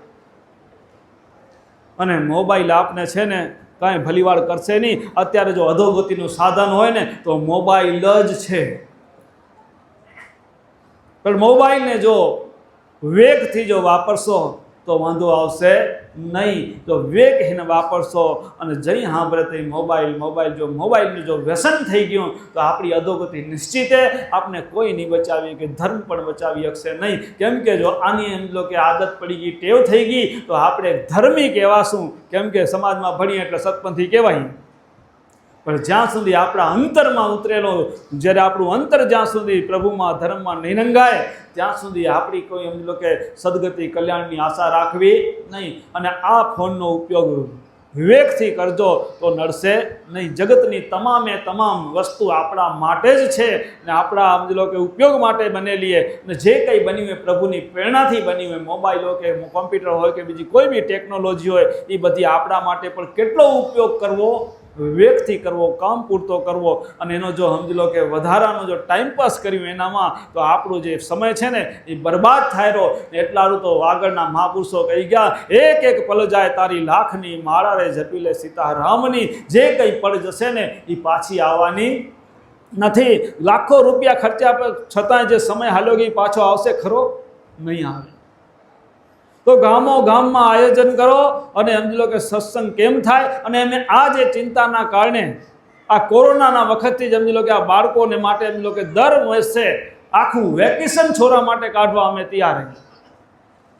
D: અને મોબાઈલ આપને છે ને કાંઈ ભલીવાડ કરશે નહીં. અત્યારે જો અધોગતિનું સાધન હોય ને તો મોબાઈલ જ છે. પણ મોબાઈલને જો વેગથી જો વાપરશો તો વાંધો આવશે નહીં. જો વેગહીન વાપરશો અને જઈ સાંભળે તો મોબાઈલનું જો વ્યસન થઈ ગયું તો આપણી અધોગતિ નિશ્ચિત. આપણે કોઈ નહીં બચાવીએ કે ધર્મ પણ બચાવી શકશે નહીં. કેમ કે જો આની સમજી લો કે આદત પડી ગઈ, ટેવ થઈ ગઈ તો આપણે ધર્મી કહેવાશું. કેમ કે સમાજમાં ભણીએ એટલે સત્પંથી કહેવાય. પણ જ્યાં સુધી આપણા અંતરમાં ઉતરેલો, જ્યારે આપણું અંતર જ્યાં સુધી પ્રભુમાં ધર્મમાં નહીં રંગાય ત્યાં સુધી આપણી કોઈ સમજી લો કે સદગતિ કલ્યાણની આશા રાખવી નહીં. અને આ ફોનનો ઉપયોગ વિવેકથી કરજો તો નડશે નહીં. જગતની તમામ વસ્તુ આપણા માટે જ છે ને આપણા સમજી લો કે ઉપયોગ માટે બનેલી છે. અને જે કંઈ બન્યું હોય પ્રભુની પ્રેરણાથી બન્યું હોય, મોબાઈલ હોય કે કોમ્પ્યુટર હોય કે બીજી કોઈ બી ટેકનોલોજી હોય, એ બધી આપણા માટે પણ કેટલો ઉપયોગ કરવો, વિવેકથી કરવો, કામ પૂરતો કરવો. અને એનો જો સમજી લો કે વધારાનો જો ટાઈમપાસ કર્યું એનામાં તો આપણો જે સમય છે ને એ બરબાદ થાય રહ્યો. એટલાનું તો આગળના મહાપુરુષો કહી ગયા, એક પલ જાય તારી લાખની માળા રે જપી લે સીતારામની. જે કંઈ પળ જશે ને એ પાછી આવવાની નથી. લાખો રૂપિયા ખર્ચ્યા છતાંય જે સમય હાલ્યો ગઈ પાછો આવશે ખરો? નહીં આવે. તો ગામમાં આયોજન કરો અને સમજી લો કે સત્સંગ કેમ થાય. અને અમે આ જે ચિંતાના કારણે આ કોરોનાના વખતથી જ સમજી લો કે આ બાળકોને માટે સમજી લો કે દર વર્ષે આખું વેકેશન છોરા માટે કાઢવા અમે તૈયાર છીએ.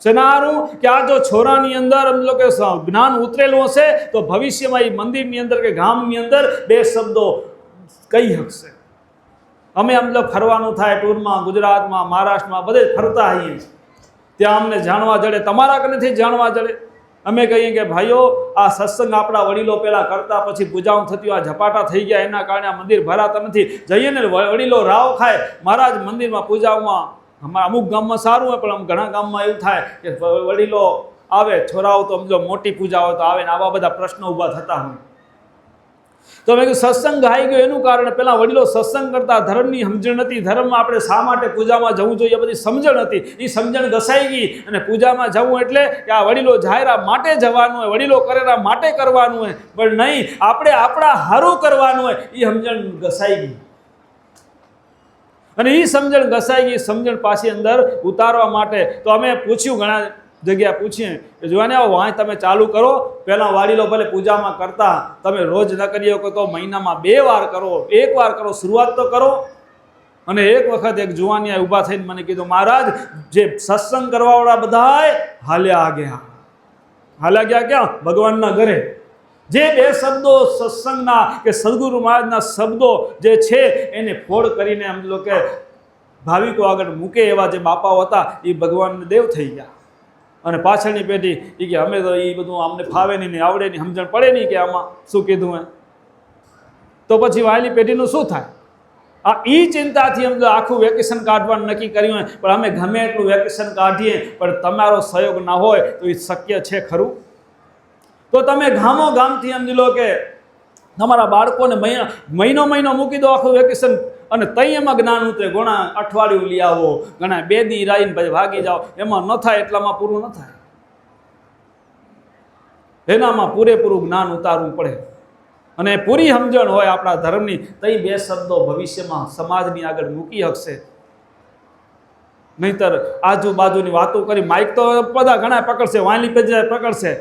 D: શેનારું કે આ જો છોરાની અંદર સમજી લો કે જ્ઞાન ઉતરેલું હશે તો ભવિષ્યમાં એ મંદિરની અંદર કે ગામની અંદર 2 શબ્દો કહી શકશે. અમે સમજી લો ફરવાનું થાય ટૂરમાં, ગુજરાતમાં, મહારાષ્ટ્રમાં બધે ફરતા આવીએ છીએ. ત્યાં અમને જાણવા જડે, તમારા કનેથી જાણવા જડે. અમે કહીએ કે ભાઈઓ આ સત્સંગ આપણા વડીલો પહેલાં કરતા, પછી પૂજાઓ થતી, આ ઝપાટા થઈ ગયા એના કારણે આ મંદિર ભરાતા નથી. જઈએ ને વડીલો રાવ ખાય, મહારાજ મંદિરમાં પૂજાઓમાં અમારા અમુક ગામમાં સારું હોય, પણ ઘણા ગામમાં એવું થાય કે વડીલો આવે, છોરાઓ તો સમજો મોટી પૂજા હોય તો આવે ને આવા બધા પ્રશ્નો ઊભા થતા હોય. તો મેં કીધું સત્સંગ ગાઈ ગયો એનું કારણ પેલા વડીલો સત્સંગ કરતા, ધર્મની સમજણ નથી, ધર્મમાં આપણે શા માટે પૂજામાં જવું જોઈએ એ બધી સમજણ હતી. એ સમજણ ઘસાઈ ગઈ અને પૂજામાં જવું એટલે કે આ વડીલો જાયરા માટે જવાનું હોય, વડીલો કરેલા માટે કરવાનું હોય, પણ નહીં, આપણે આપણા હારું કરવાનું હોય. એ સમજણ ઘસાઈ ગઈ અને એ સમજણ ઘસાઈ ગઈ. સમજણ પાછી અંદર ઉતારવા માટે તો અમે પૂછ્યું, ઘણા જગ્યા પૂછીએ કે જોવાને આવો વાંય તમે ચાલુ કરો. પહેલાં વાડીલો ભલે પૂજામાં કરતા, તમે રોજ ન કરી શકો તો મહિનામાં 2 વાર કરો, 1 વાર કરો, શરૂઆત તો કરો. અને એક વખત એક જુવાની ઊભા થઈને મને કીધું, મહારાજ જે સત્સંગ કરવાવાળા બધાય હાલ્યા ગયા. હાલ્યા ગયા ક્યાં? ભગવાનના ઘરે. જે 2 શબ્દો સત્સંગના કે સદગુરુ મહારાજના શબ્દો જે છે એને ફોડ કરીને એમ લોકો ભાવિકો આગળ મૂકે એવા જે બાપાઓ હતા એ ભગવાનને દેવ થઈ ગયા. અને પાછળની પેઢી એ કે અમે તો એ બધું અમને ફાવે નહીં, આવડે નહીં, સમજણ પડે નહીં કે આમાં શું કીધું હે. તો પછી વાયલી પેઢીનું શું થાય? આ એ ચિંતાથી એમ આખું વેકેશન કાઢવાનું નક્કી કર્યું હોય, પણ અમે ગમે એટલું વેકેશન કાઢીએ પણ તમારો સહયોગ ના હોય તો એ શક્ય છે ખરું? તો તમે ગામો ગામથી સમજી લો કે તમારા બાળકોને મહિનો મૂકી દો આખું વેકેશન, અને તઈ એમાં જ્ઞાન ઉતરે. ઘણા અઠવાડિયું લઈ આવો, ઘણા 2 દી રાહીને પછી ભાગી જાઓ, એમાં ન થાય, એટલામાં પૂરું ન થાય. એનામાં પૂરેપૂરું જ્ઞાન ઉતારવું પડે અને પૂરી સમજણ હોય આપણા ધર્મની. તઈ 2 શબ્દો ભવિષ્યમાં સમાજની આગળ મૂકી શકશે. નહીતર આજુબાજુની વાતો કરી, માઇક તો બધા ઘણા પકડશે, વાયલી પેજ પકડશે,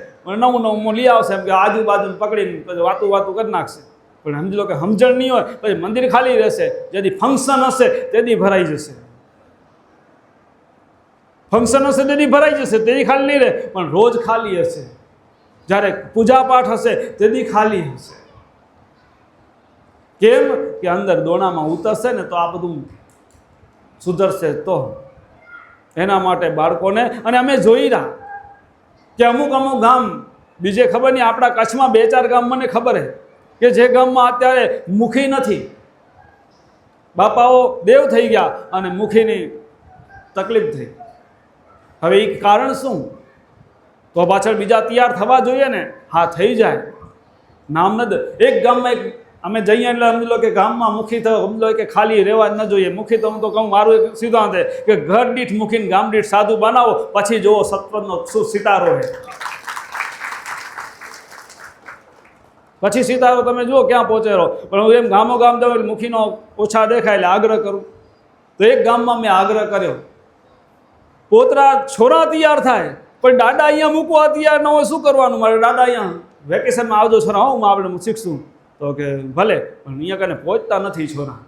D: નવું લઈ આવશે એમ કે આજુબાજુ પકડીને વાતું કરી નાખશે. પણ સમજી લો કે સમજણ નહીં હોય પછી મંદિર ખાલી રહેશે. જેથી ફંક્શન હશે તેથી ભરાઈ જશે, ફંક્શન હશે તેથી ભરાઈ જશે, તેથી ખાલી નહીં રહે. પણ રોજ ખાલી હશે, જ્યારે પૂજા પાઠ હશે તેથી ખાલી હશે. કેમ કે અંદર દોણામાં ઉતરશે ને તો આ બધું સુધરશે. તો એના માટે બાળકોને, અને અમે જોઈ રહ્યા કે અમુક ગામ બીજે ખબર નહીં, આપણા કચ્છમાં 2-4 ગામ મને ખબર છે કે જે ગામમાં અત્યારે મુખી નથી, બાપાઓ દેવ થઈ ગયા અને મુખીની તકલીફ થઈ. હવે એ કારણ શું? તો પાછળ બીજા તૈયાર થવા જોઈએ ને. હા, થઈ જાય, નામ ન દે. એક ગામમાં અમે જઈએ એટલે સમજી લો કે ગામમાં મુખી થયો, સમજી લો કે ખાલી રહેવા જ ન જોઈએ. મુખી તો હું તો કહું, મારું એક સિદ્ધાંત છે કે ઘર દીઠ મુખીને ગામ દીઠ સાધુ બનાવો, પછી જુઓ સત્પથનો શું સિતારો છે. પછી સિતારો તમે જુઓ ક્યાં પહોંચેલો. પણ હું એમ ગામો ગામ જાઉં મુખીનો ઓછા દેખાય એટલે આગ્રહ કરું. તો એક ગામમાં મેં આગ્રહ કર્યો, પોતરા છોરા તૈયાર થાય પણ દાદા અહીંયા મૂકવા તૈયાર ન હોય, શું કરવાનું? મારે દાદા અહીંયા વેકેશનમાં આવજો છોરા, હું આપણે શીખશું. તો કે ભલે, પણ અહીંયા કને પહોંચતા નથી છોરા.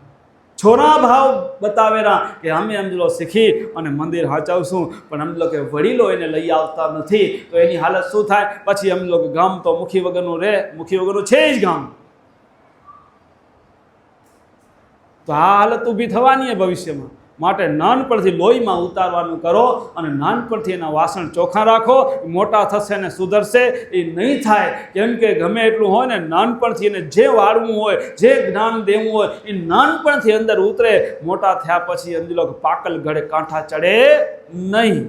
D: છોરા ભાવ બતાવેલા કે અમે સમજી લો શીખી અને મંદિર હાચવશું, પણ સમજી લો કે વડીલો એને લઈ આવતા નથી. તો એની હાલત શું થાય? પછી સમજી લો કે ગામ તો મુખી વગરનું રહે, મુખી વગરનું છે જ ગામ. તો આ હાલત ઊભી થવાની ભવિષ્યમાં. માટે નાનપણથી લોહીમાં ઉતારવાનું કરો અને નાનપણથી એના વાસણ ચોખ્ખા રાખો. મોટા થશે ને સુધરશે એ નહીં થાય. કેમ કે ગમે એટલું હોય ને, નાનપણથી એને જે વાળવું હોય, જે જ્ઞાન દેવું હોય એ નાનપણથી અંદર ઉતરે. મોટા થયા પછી સમજી લો કે પાકલ ગળે કાંઠા ચડે નહીં.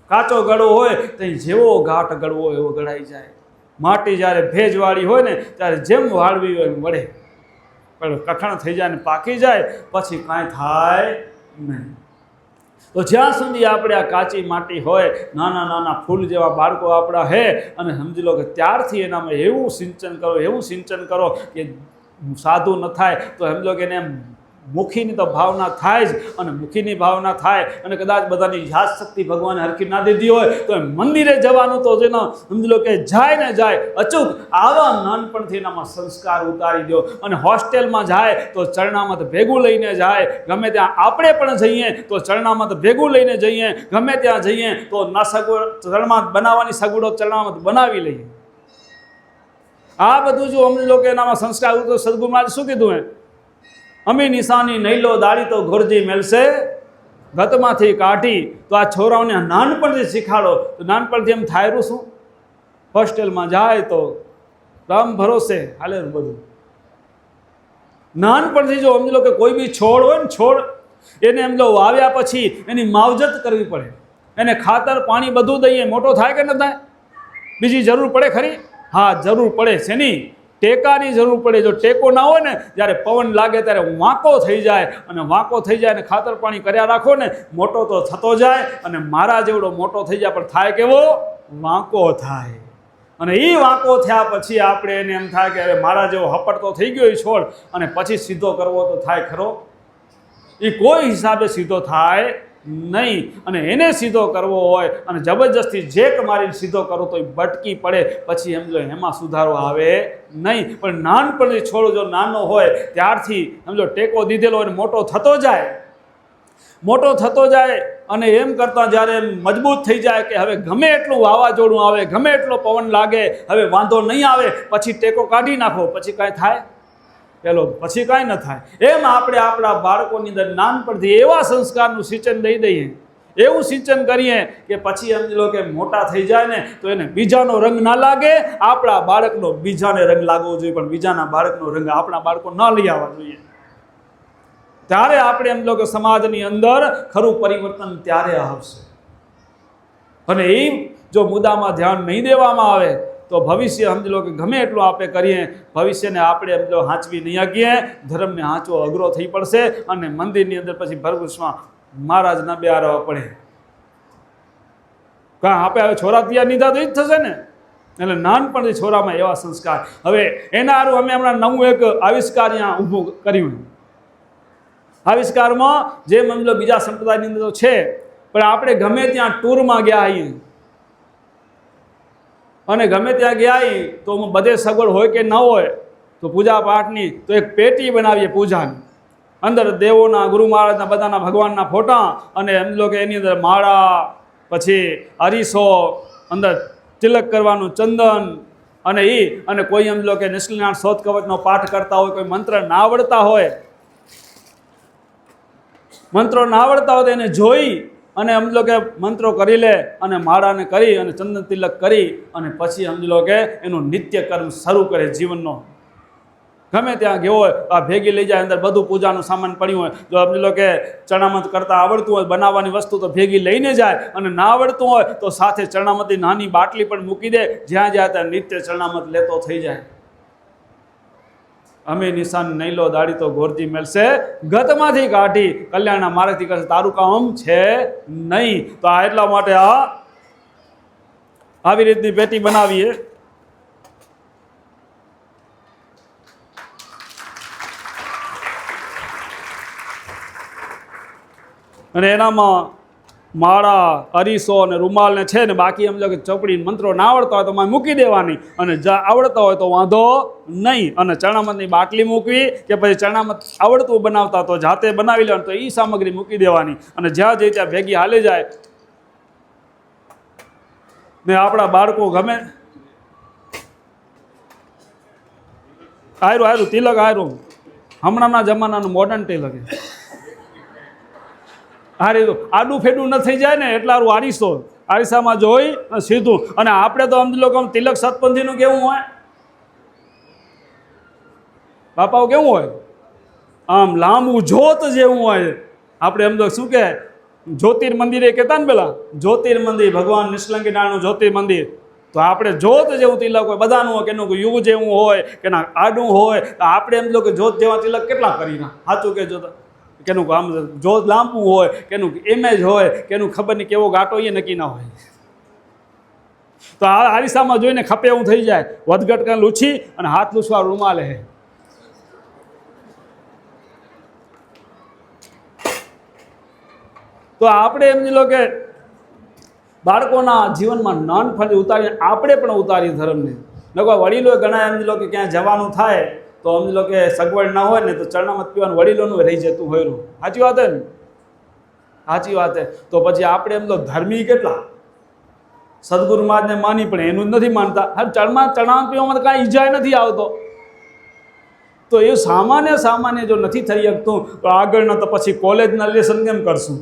D: કાચો ગળો હોય તો જેવો ઘાટ ગળવો હોય એવો ગળાઈ જાય. માટી જ્યારે ભેજવાળી હોય ને ત્યારે જેમ વાળવી હોય એમ વળે, પણ કઠણ થઈ જાય ને પાકી જાય પછી કાંઈ થાય નહીં. તો જ્યાં સુધી આપણે આ કાચી માટી હોય, નાના નાના ફૂલ જેવા બાળકો આપણા હે, અને સમજી લો કે ત્યારથી એનામાં એવું સિંચન કરો કે સાધુ ન થાય તો સમજી લો કે એને મુખીની તો ભાવના થાય જ. અને મુખીની ભાવના થાય અને કદાચ બધાની યાદ શક્તિ ભગવાને હરખી ના દીધી હોય તો મંદિરે જવાનું તો જેનો સમજી લો કે જાય ને જાય અચૂક. આવા નાનપણથી એનામાં સંસ્કાર ઉતારી દો. અને હોસ્ટેલમાં જાય તો ચરણામત ભેગું લઈને જાય. ગમે ત્યાં આપણે પણ જઈએ તો ચરણામત ભેગું લઈને જઈએ. ગમે ત્યાં જઈએ તો ના ચરણામત બનાવવાની સગવડો ચરણામત બનાવી લઈએ. આ બધું જો સમજી લો કે એનામાં સંસ્કાર ઉતરો. સદગુરુ મહારાજ શું કીધું હે? અમી નિશાની નહીં લો દાડી તો ઘોરજી મેલશે ગતમાંથી કાઢી. તો આ છોરાઓને નાનપણથી શીખાડો તો નાનપણથી એમ થાયરું શું? હોસ્ટેલમાં જાય તો રામ ભરોસે હાલે બધું. નાનપણથી જો સમજી લો કે કોઈ બી છોડ હોય ને, છોડ એને એમ લો વાવ્યા પછી એની માવજત કરવી પડે, એને ખાતર પાણી બધું દઈએ, મોટો થાય કે ન થાય? બીજી જરૂર પડે ખરી? હા, જરૂર પડે છે નહીં, ટેકાની જરૂર પડે. જો ટેકો ના હોય ને, જ્યારે પવન લાગે ત્યારે વાંકો થઈ જાય, અને વાંકો થઈ જાય અને ખાતર પાણી કર્યા રાખો ને, મોટો તો થતો જાય, અને મારા જેવડો મોટો થઈ જાય, પણ થાય કેવો? વાંકો થાય. અને એ વાંકો થયા પછી આપણે એને એમ થાય કે અરે મારા જેવો હપડતો થઈ ગયો એ છોડ, અને પછી સીધો કરવો તો થાય ખરો? એ કોઈ હિસાબે સીધો થાય નહીં. અને એને સીધો કરવો હોય અને જબરજસ્તી જેક મારીને સીધો કરો તો એ ભટકી પડે, પછી સમજો એમાં સુધારો આવે નહીં. પણ નાનપણથી છોડ જો નાનો હોય ત્યારથી સમજો ટેકો દીધેલો હોય, મોટો થતો જાય, મોટો થતો જાય, અને એમ કરતાં જ્યારે મજબૂત થઈ જાય કે હવે ગમે એટલું વાવાઝોડું આવે, ગમે એટલો પવન લાગે, હવે વાંધો નહીં આવે, પછી ટેકો કાઢી નાખો, પછી કાંઈ થાય? પેલો પછી કાંઈ ન થાય. એમ આપણે આપણા બાળકોની અંદર નાનપણથી એવા સંસ્કારનું સિંચન દઈ દઈએ, એવું સિંચન કરીએ કે પછી સમજી લો કે મોટા થઈ જાય ને તો એને બીજાનો રંગ ના લાગે, આપણા બાળકનો બીજાને રંગ લાગવો જોઈએ, પણ બીજાના બાળકનો રંગ આપણા બાળકો ન લઈ આવવા જોઈએ. ત્યારે આપણે એમ લો કે સમાજની અંદર ખરું પરિવર્તન ત્યારે આવશે. અને એ જો મુદ્દામાં ધ્યાન નહીં દેવામાં આવે તો ભવિષ્ય સમજી લો કે ગમે એટલું આપણે કરીએ, ભવિષ્યને આપણે એમ લો હાંચવી નહીં શકીએ, ધર્મને હાંચવો અઘરો થઈ પડશે, અને મંદિરની અંદર પછી ભરભૂસમાં મહારાજ ન બેહારવા પડે. કારણ આપણે હવે છોરા તૈયાર નીધા તો જ થશે ને. એટલે નાનપણથી છોરામાં એવા સંસ્કાર. હવે એના હારું અમે હમણાં નવું એક આવિષ્કાર અહીંયા ઊભું કર્યું. આવિષ્કારમાં જે મતલબ બીજા સંપ્રદાયની અંદર તો છે, પણ આપણે ગમે ત્યાં ટૂરમાં ગયા આવીએ અને ગમે ત્યાં ગયા આવી તો બધે સગવડ હોય કે ન હોય તો પૂજા પાઠની તો એક પેટી બનાવીએ પૂજાની, અંદર દેવોના, ગુરુ મહારાજના, બધાના ભગવાનના ફોટા, અને એમ લો કે એની અંદર માળા, પછી અરીસો, અંદર તિલક કરવાનું ચંદન, અને કોઈ એમ લો કે નિષ્કલ્યાણ શોધ કવચનો પાઠ કરતા હોય, કોઈ મંત્ર ના આવડતા હોય, મંત્રો ના આવડતા હોય તો એને જોઈ અને સમજી લો કે મંત્રો કરી લે, અને માળાને કરી અને ચંદન તિલક કરી, અને પછી સમજી લો કે એનું નિત્ય કર્મ શરૂ કરે જીવનનો. ગમે ત્યાં ગયો હોય આ ભેગી લઈ જાય, અંદર બધું પૂજાનું સામાન પડ્યું હોય, જો સમજી લો કે ચણામત કરતાં આવડતું હોય, બનાવવાની વસ્તુ તો ભેગી લઈને જાય, અને ના આવડતું હોય તો સાથે ચણામતની નાની બાટલી પણ મૂકી દે, જ્યાં જ્યાં ત્યાં નિત્ય ચણામત લેતો થઈ જાય. અમે નિશાન નહીં લો દાડી તો ગોરજી મેળશે, ગતમાંથી કાઢી કલ્યાણના માર્ગથી કરશે, તારું કામ છે નહીં. તો આ એટલા માટે આવી રીતની પેટી બનાવીએ. અને એનામાં માળા, અરીસો અને રૂમાલને છે ને, બાકી એમ કે ચોપડી મંત્રો ના આવડતા હોય તો માં મૂકી દેવાની, અને જ્યાં આવડતા હોય તો વાંધો નહીં. અને ચણામતની બાટલી મૂકવી, કે પછી ચણામત આવડતું બનાવતા તો જાતે બનાવી લેવાનું, તો એ સામગ્રી મૂકી દેવાની, અને જ્યાં જઈ ત્યાં ભેગી હાલી જાય. ને આપણા બાળકો ગમે આયરું તિલક, હમણાંના જમાનાનું મોડર્ન તિલક, આડું ફેડું ન થઈ જાય ને એટલા આરીસો, આરીસામાં જોઈ સીધું. અને આપણે તો સમજી લો કે તિલક સતપંથીનું કેવું હોય, બાપાઓ કેવું હોય, આમ લાંબુ જોત જેવું હોય. આપણે એમ તો શું કે જ્યોતિર્મંદિરે કહેતા ને પેલા, જ્યોતિર્મંદિર ભગવાન નિષ્કલંકી નારાયણનું જ્યોતિર્મંદિર, તો આપણે જોત જેવું તિલક હોય બધાનું હોય, કેનું યુગ જેવું હોય કે ના આડું હોય. આપણે એમ લો કે જોત જેવા તિલક કેટલા કરી ના, સાચું કે જોતા, કેનું આમ જોત લાંબુ હોય, કેનું ઇમેજ હોય, કેનું ખબર નહીં કેવો ગાંટો એ નક્કી ના હોય. તો આ આરીસામાં જોઈને ખપે એવું થઈ જાય, વધઘટ કરીને લૂછી અને હાથ લૂછવા રૂમાલે હે. તો આપણે એમ લો કે બાળકોના જીવનમાં નાનપણથી ઉતારીને આપણે પણ ઉતારી ધર્મને. લોકો વડીલો ઘણા એમ લો કે ક્યાં જવાનું થાય તો સમજી લો કે સગવડ ના હોય ને તો ચરણામત પીવાનું વડીલોનું રહી જતું હોય. સાચી વાત હે ને? સાચી વાત હે. તો પછી આપણે એમ લો ધર્મી કેટલા સદગુરુ મહારાજને માની પણ એનું જ નથી માનતા. ચરણામત પીવામાં કાંઈ ઈજાય નથી આવતો. તો એ સામાન્ય જો નથી થઈ શકતું તો આગળના તો પછી કોલેજના લેસન કેમ કરશું?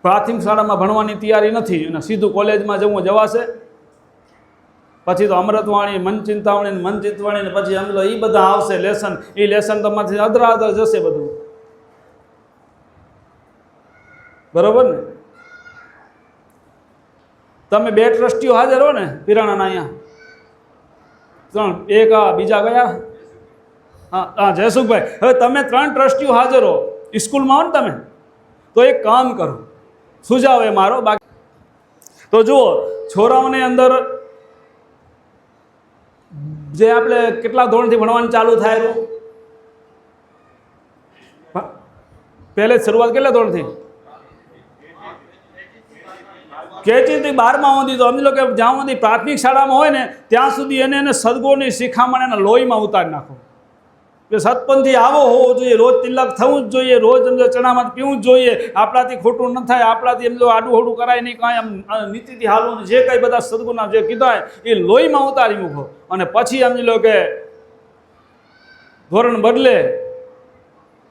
D: પ્રાથમિક શાળામાં ભણવાની તૈયારી નથી અને સીધું કોલેજમાં જવાશે. પછી તો અમૃતવાણી, મન ચિંતાવણી, મન ચિંતવાણી ને પછી સમજો એ બધા આવશે લેસન. એ લેસન તમારાથી અધરા જશે બધું. બરોબર ને? તમે 2 ટ્રસ્ટીઓ હાજર હો ને પિરાણાના અહીંયા 3, એક આ બીજા ગયા, હા જયસુખભાઈ, હવે તમે 3 ટ્રસ્ટીઓ હાજર હો સ્કૂલમાં હો ને તમે, તો એક કામ કરો, સુઝાવ એ મારો. બાકી તો જુઓ, છોરાઓને અંદર જે આપણે કેટલા ધોરણથી ભણવાનું ચાલુ થાય રહ્યું? પહેલે શરૂઆત કેટલા ધોરણથી? કેજીથી 12મા સુધી. તો સમજી લો કે જ્યાં સુધી પ્રાથમિક શાળામાં હોય ને ત્યાં સુધી એને સદગુણની શિખામણ એના લોહીમાં ઉતારી નાખો કે સત્પનથી આવો હોવો જોઈએ, રોજ તિલક થવું જ જોઈએ, રોજ સમજો ચણામાં પીવું જ જોઈએ, આપણાથી ખોટું ન થાય, આપણાથી એમ આડું હોડું કરાય નહીં, કાંઈ આમ નીતિથી હાલવું, જે કાંઈ બધા સદગુણના જે કીધા હોય એ લોહીમાં ઉતારી મૂકો. અને પછી સમજી લો કે ધોરણ બદલે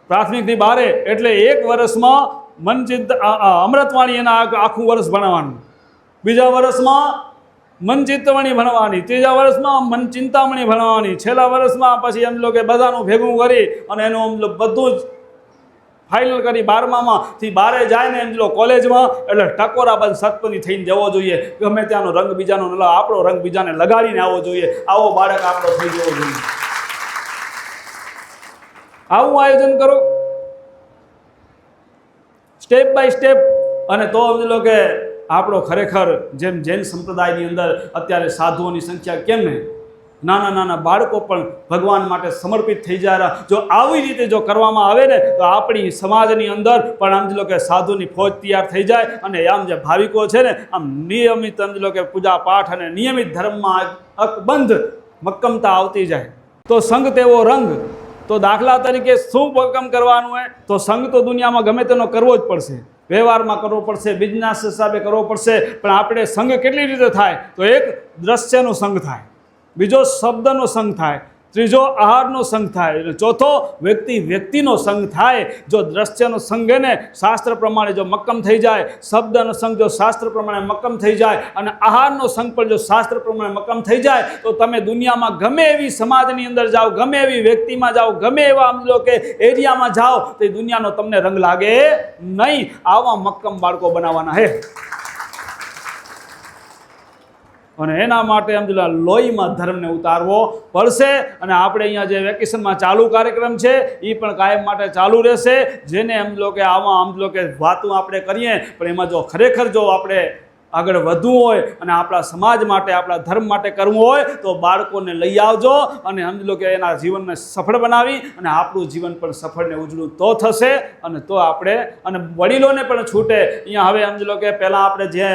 D: પ્રાથમિકથી 12 એટલે 1 વર્ષમાં મનચિંત અમૃતવાણી એના આખું વર્ષ ભણવાનું, બીજા વર્ષમાં મનચિંતવાણી ભણવાની, ત્રીજા વર્ષમાં મન ચિંતામણી ભણવાની, છેલ્લા વર્ષમાં પછી એમ લો કે બધાનું ભેગું કરી અને એનું બધું જ ફાઇનલ કરી 12મામાંથી 12 જાય ને એમ લો કોલેજમાં, એટલે ટકોરાબાદ સત્પની થઈને જવો જોઈએ. ગમે ત્યાંનો રંગ બીજાનો ન આપણો રંગ બીજાને લગાડીને આવવો જોઈએ. આવો બાળક આપણો થઈ જવો જોઈએ. આવું આયોજન કરો સ્ટેપ બાય સ્ટેપ. અને તો સમજી લો કે આપણો ખરેખર જેમ જૈન સંપ્રદાયની અંદર અત્યારે સાધુઓની સંખ્યા કેમ ને, નાના નાના બાળકો પણ ભગવાન માટે સમર્પિત થઈ જાય. જો આવી રીતે જો કરવામાં આવે ને તો આપણી સમાજની અંદર પણ સમજી લો કે સાધુની ફોજ તૈયાર થઈ જાય. અને આમ જે ભાવિકો છે ને આમ નિયમિત સમજી લો કે પૂજા પાઠ અને નિયમિત ધર્મમાં અકબંધ મક્કમતા આવતી જાય. તો સંઘ તેવો રંગ. તો દાખલા તરીકે શું મક્કમ કરવાનું હોય? તો સંઘ તો દુનિયામાં ગમે તેનો કરવો જ પડશે, વ્યવહારમાં કરવો પડશે, બિઝનેસ હિસાબે કરવો પડશે. પણ આપણે સંઘ કેટલી રીતે થાય? તો એક દ્રશ્યનો સંઘ થાય, બીજો શબ્દનો સંઘ થાય, ત્રીજો આહારનો સંઘ થાય, અને ચોથો વ્યક્તિનો સંઘ થાય. જો દ્રશ્યનો સંઘ એને શાસ્ત્ર પ્રમાણે જો મક્કમ થઈ જાય, શબ્દનો સંઘ જો શાસ્ત્ર પ્રમાણે મક્કમ થઈ જાય, અને આહારનો સંઘ પણ જો શાસ્ત્ર પ્રમાણે મક્કમ થઈ જાય, તો તમે દુનિયામાં ગમે એવી સમાજની અંદર જાઓ, ગમે એવી વ્યક્તિમાં જાઓ, ગમે એવા સમજી લો કે એરિયામાં જાઓ, તો એ દુનિયાનો તમને રંગ લાગે નહીં. આવા મક્કમ બાળકો બનાવવાના હે. અને એના માટે સમજી લો લોહીમાં ધર્મને ઉતારવો પડશે. અને આપણે અહીંયા જે વેકેશનમાં ચાલુ કાર્યક્રમ છે એ પણ કાયમ માટે ચાલુ રહેશે. જેને સમજી લો કે આમાં સમજી લો કે વાતું આપણે કરીએ, પણ એમાં જો ખરેખર જો આપણે આગળ વધવું હોય અને આપણા સમાજ માટે, આપણા ધર્મ માટે કરવું હોય તો બાળકોને લઈ આવજો અને સમજી લો કે એના જીવનને સફળ બનાવી અને આપણું જીવન પણ સફળ ને ઉજળું તો થશે. અને તો આપણે અને વડીલોને પણ છૂટે. અહીંયા હવે સમજી લો કે પહેલાં આપણે જે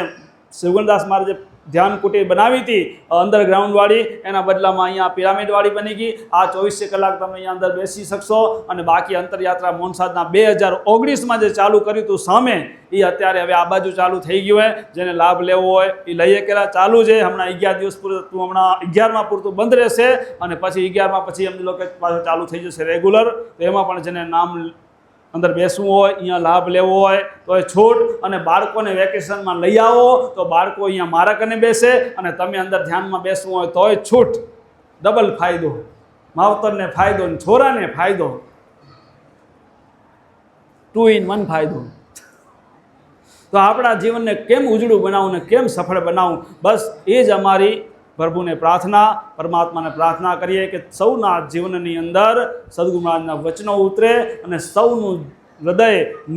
D: સુગનદાસ મહારાજે ધ્યાન કુટીર બનાવી હતી અંડરગ્રાઉન્ડવાળી, એના બદલામાં અહીંયા પિરામિડવાળી બની ગઈ. આ 24 કલાક તમે અહીંયા અંદર બેસી શકશો. અને બાકી અંતરયાત્રા મોનસાદના 2019માં જે ચાલુ કર્યું હતું સામે, એ અત્યારે હવે આ બાજુ ચાલુ થઈ ગયું હોય. જેને લાભ લેવો હોય એ લઈએ. કેલા ચાલુ છે હમણાં 11 દિવસ પૂરતું, હમણાં 11માં પૂરતું બંધ રહેશે અને પછી 11માં પછી સમજી લો કે પાછું ચાલુ થઈ જશે રેગ્યુલર. તો એમાં પણ જેને નામ અંદર બેસવું હોય, અહીંયા લાભ લેવો હોય તો એ છૂટ. અને બાળકોને વેકેશનમાં લઈ આવો તો બાળકો અહીંયા મારા કને બેસે અને તમે અંદર ધ્યાનમાં બેસવું હોય તોય છૂટ. ડબલ ફાયદો, માવતરને ફાયદો ને છોરાને ફાયદો, 2 in 1 ફાયદો. તો આપણા જીવનને કેમ ઉજળું બનાવવું ને કેમ સફળ બનાવવું, બસ એ જ અમારી પ્રભુને પ્રાર્થના, પરમાત્માને પ્રાર્થના કરીએ કે સૌના જીવનની અંદર સદગુરુ મહારાજના વચનો ઉતરે અને સૌનું હૃદય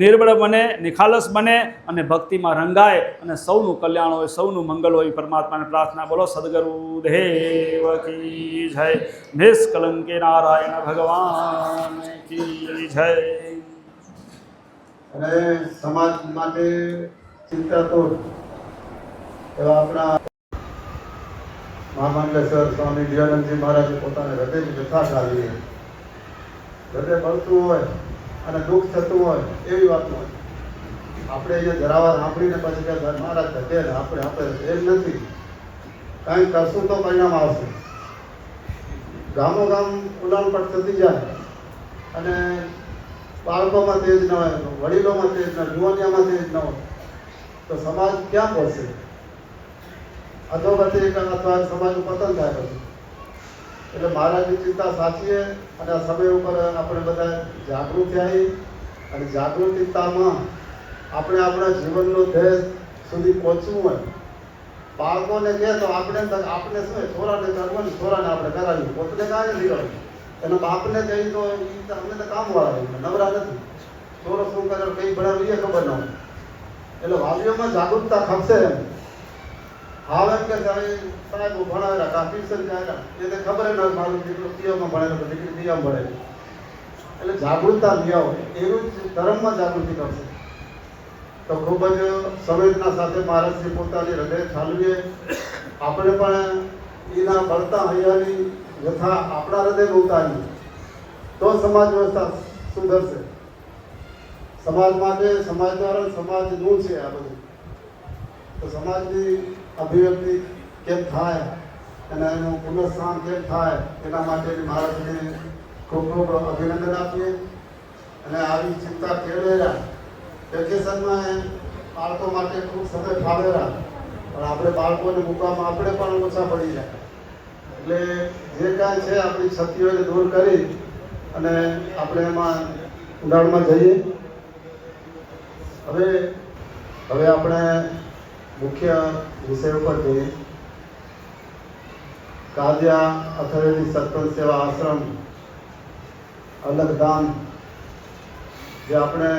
D: નિર્બળ બને, નિખાલસ બને અને ભક્તિમાં રંગાય અને સૌનું કલ્યાણ હોય, સૌનું મંગલ હોય. પરમાત્માને પ્રાર્થના. બોલો સદગુરુ દેવ કી જય. નિષ્કલંકે નારાયણ ભગવાન કી જય.
C: અને સમાજ માટે ચિંતા તો એવા આપણા મહામંડલેશ્વર સ્વામી દયાનંદજી મહારાજે પોતાને હૃદયની વ્યથા ઠાલવી. હૃદય બળતું હોય અને દુઃખ થતું હોય એવી વાત હોય. આપણે અહીંયા જરાવાર સાંભળીને પછી કે મહારાજ ધકે આપણે એમ નથી. કાંઈ કરશું તો પરિણામ આવશે. ગામો ગામ ઉલાળપટ થતી જાય અને બાળકોમાં તેજ ન હોય, વડીલોમાં તેજ ન હોય, જુવાનિયામાં તેજ ન હોય તો સમાજ ક્યાં પહોંચશે? અધોગતિ અથવા સમાજનું પતન થાય પછી. એટલે મહારાજની ચિંતા સાચીએ અને આ સમય ઉપર આપણે બધા જાગૃત થયા અને જાગૃતિતામાં આપણે આપણા જીવનનું ધ્યેય સુધી પહોંચવું હોય, બાળકોને કહે તો આપણે શું છોરાને કરવાનું, છોરાને આપણે કરાવ્યું, પોતે કાંઈ નથી કરવું. એના બાપને કહી તો અમને તો કામવાળા નવરા નથી. છોરો શું કરે કંઈ ભણાવ્યું એ ખબર ન હોય. એટલે વાલીઓમાં જાગૃતતા ખપશે એમ. હા એમ કે સાહેબ ભણાવેલા ટ્યુશન કરેલા એને ખબર ન હોય મારું દીકરો પીઓમાં ભણેલો તો દીકરી પીઓમાં ભણેલી. એટલે જાગૃતતા લઈ આવો, એવું જ ધર્મમાં જાગૃતિ કરશે તો ખૂબ જ સંવેદના સાથે મહારાજશ્રી પોતાની હૃદય ઠાલવીએ. આપણે પણ એના બળતા હૈયાની વ્યથા આપણા હૃદયમાં ઉતારીએ તો સમાજ વ્યવસ્થા સુધરશે. સમાજ માટે સમાજ દ્વારા સમાજનું છે આ બધું. તો સમાજની અભિવ્યક્તિ કેમ થાય અને એનું પુનઃસ્થાન કેમ થાય એના માટે મહારાજને ખૂબ ખૂબ અભિનંદન આપીએ. અને આવી ચિંતા કેળવેલા વેકેશનમાં બાળકો માટે ખૂબ સમય ફાળવેલા, પણ આપણે બાળકોને મૂકવામાં આપણે પણ ઓછા પડી જાય. એટલે જે કાંઈ છે આપણી ક્ષતિઓને દૂર કરી અને આપણે એમાં ઊંડાણમાં જઈએ. હવે આપણે મુખ્ય વિષય ઉપર જઈએ. કાદિયા અથર્વણી સત્સંગ સેવા આશ્રમ અલગદાન, જે આપણે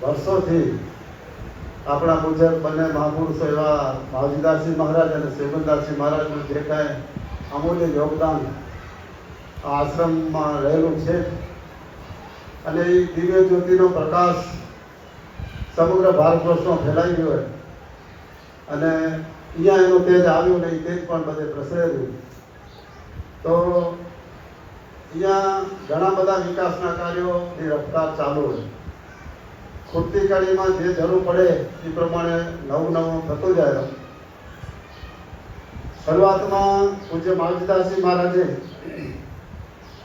C: વર્ષોથી આપણા પૂજ્ય બંને મહાપુરુષો એવા માવજીદાસજી મહારાજ અને સેવનદાસજી મહારાજનું જે કાંઈ અમૂલ્ય યોગદાન આ આશ્રમમાં રહેલું છે અને એ દિવ્ય જ્યોતિનો પ્રકાશ સમગ્ર ભારત વર્ષમાં ફેલાઈ ગયો હોય અને અહીંયા એનું તેજ આવ્યું નહીં, તેજ પણ બધે પ્રસરેલું. તો અહીંયા ઘણા બધા વિકાસના કાર્યોની રફતાર ચાલુ હોય. ખૂટતી કડીમાં જે જરૂર પડે એ પ્રમાણે નવું થતું જાય. શરૂઆતમાં પૂજ્ય માવજીદાસજી મહારાજે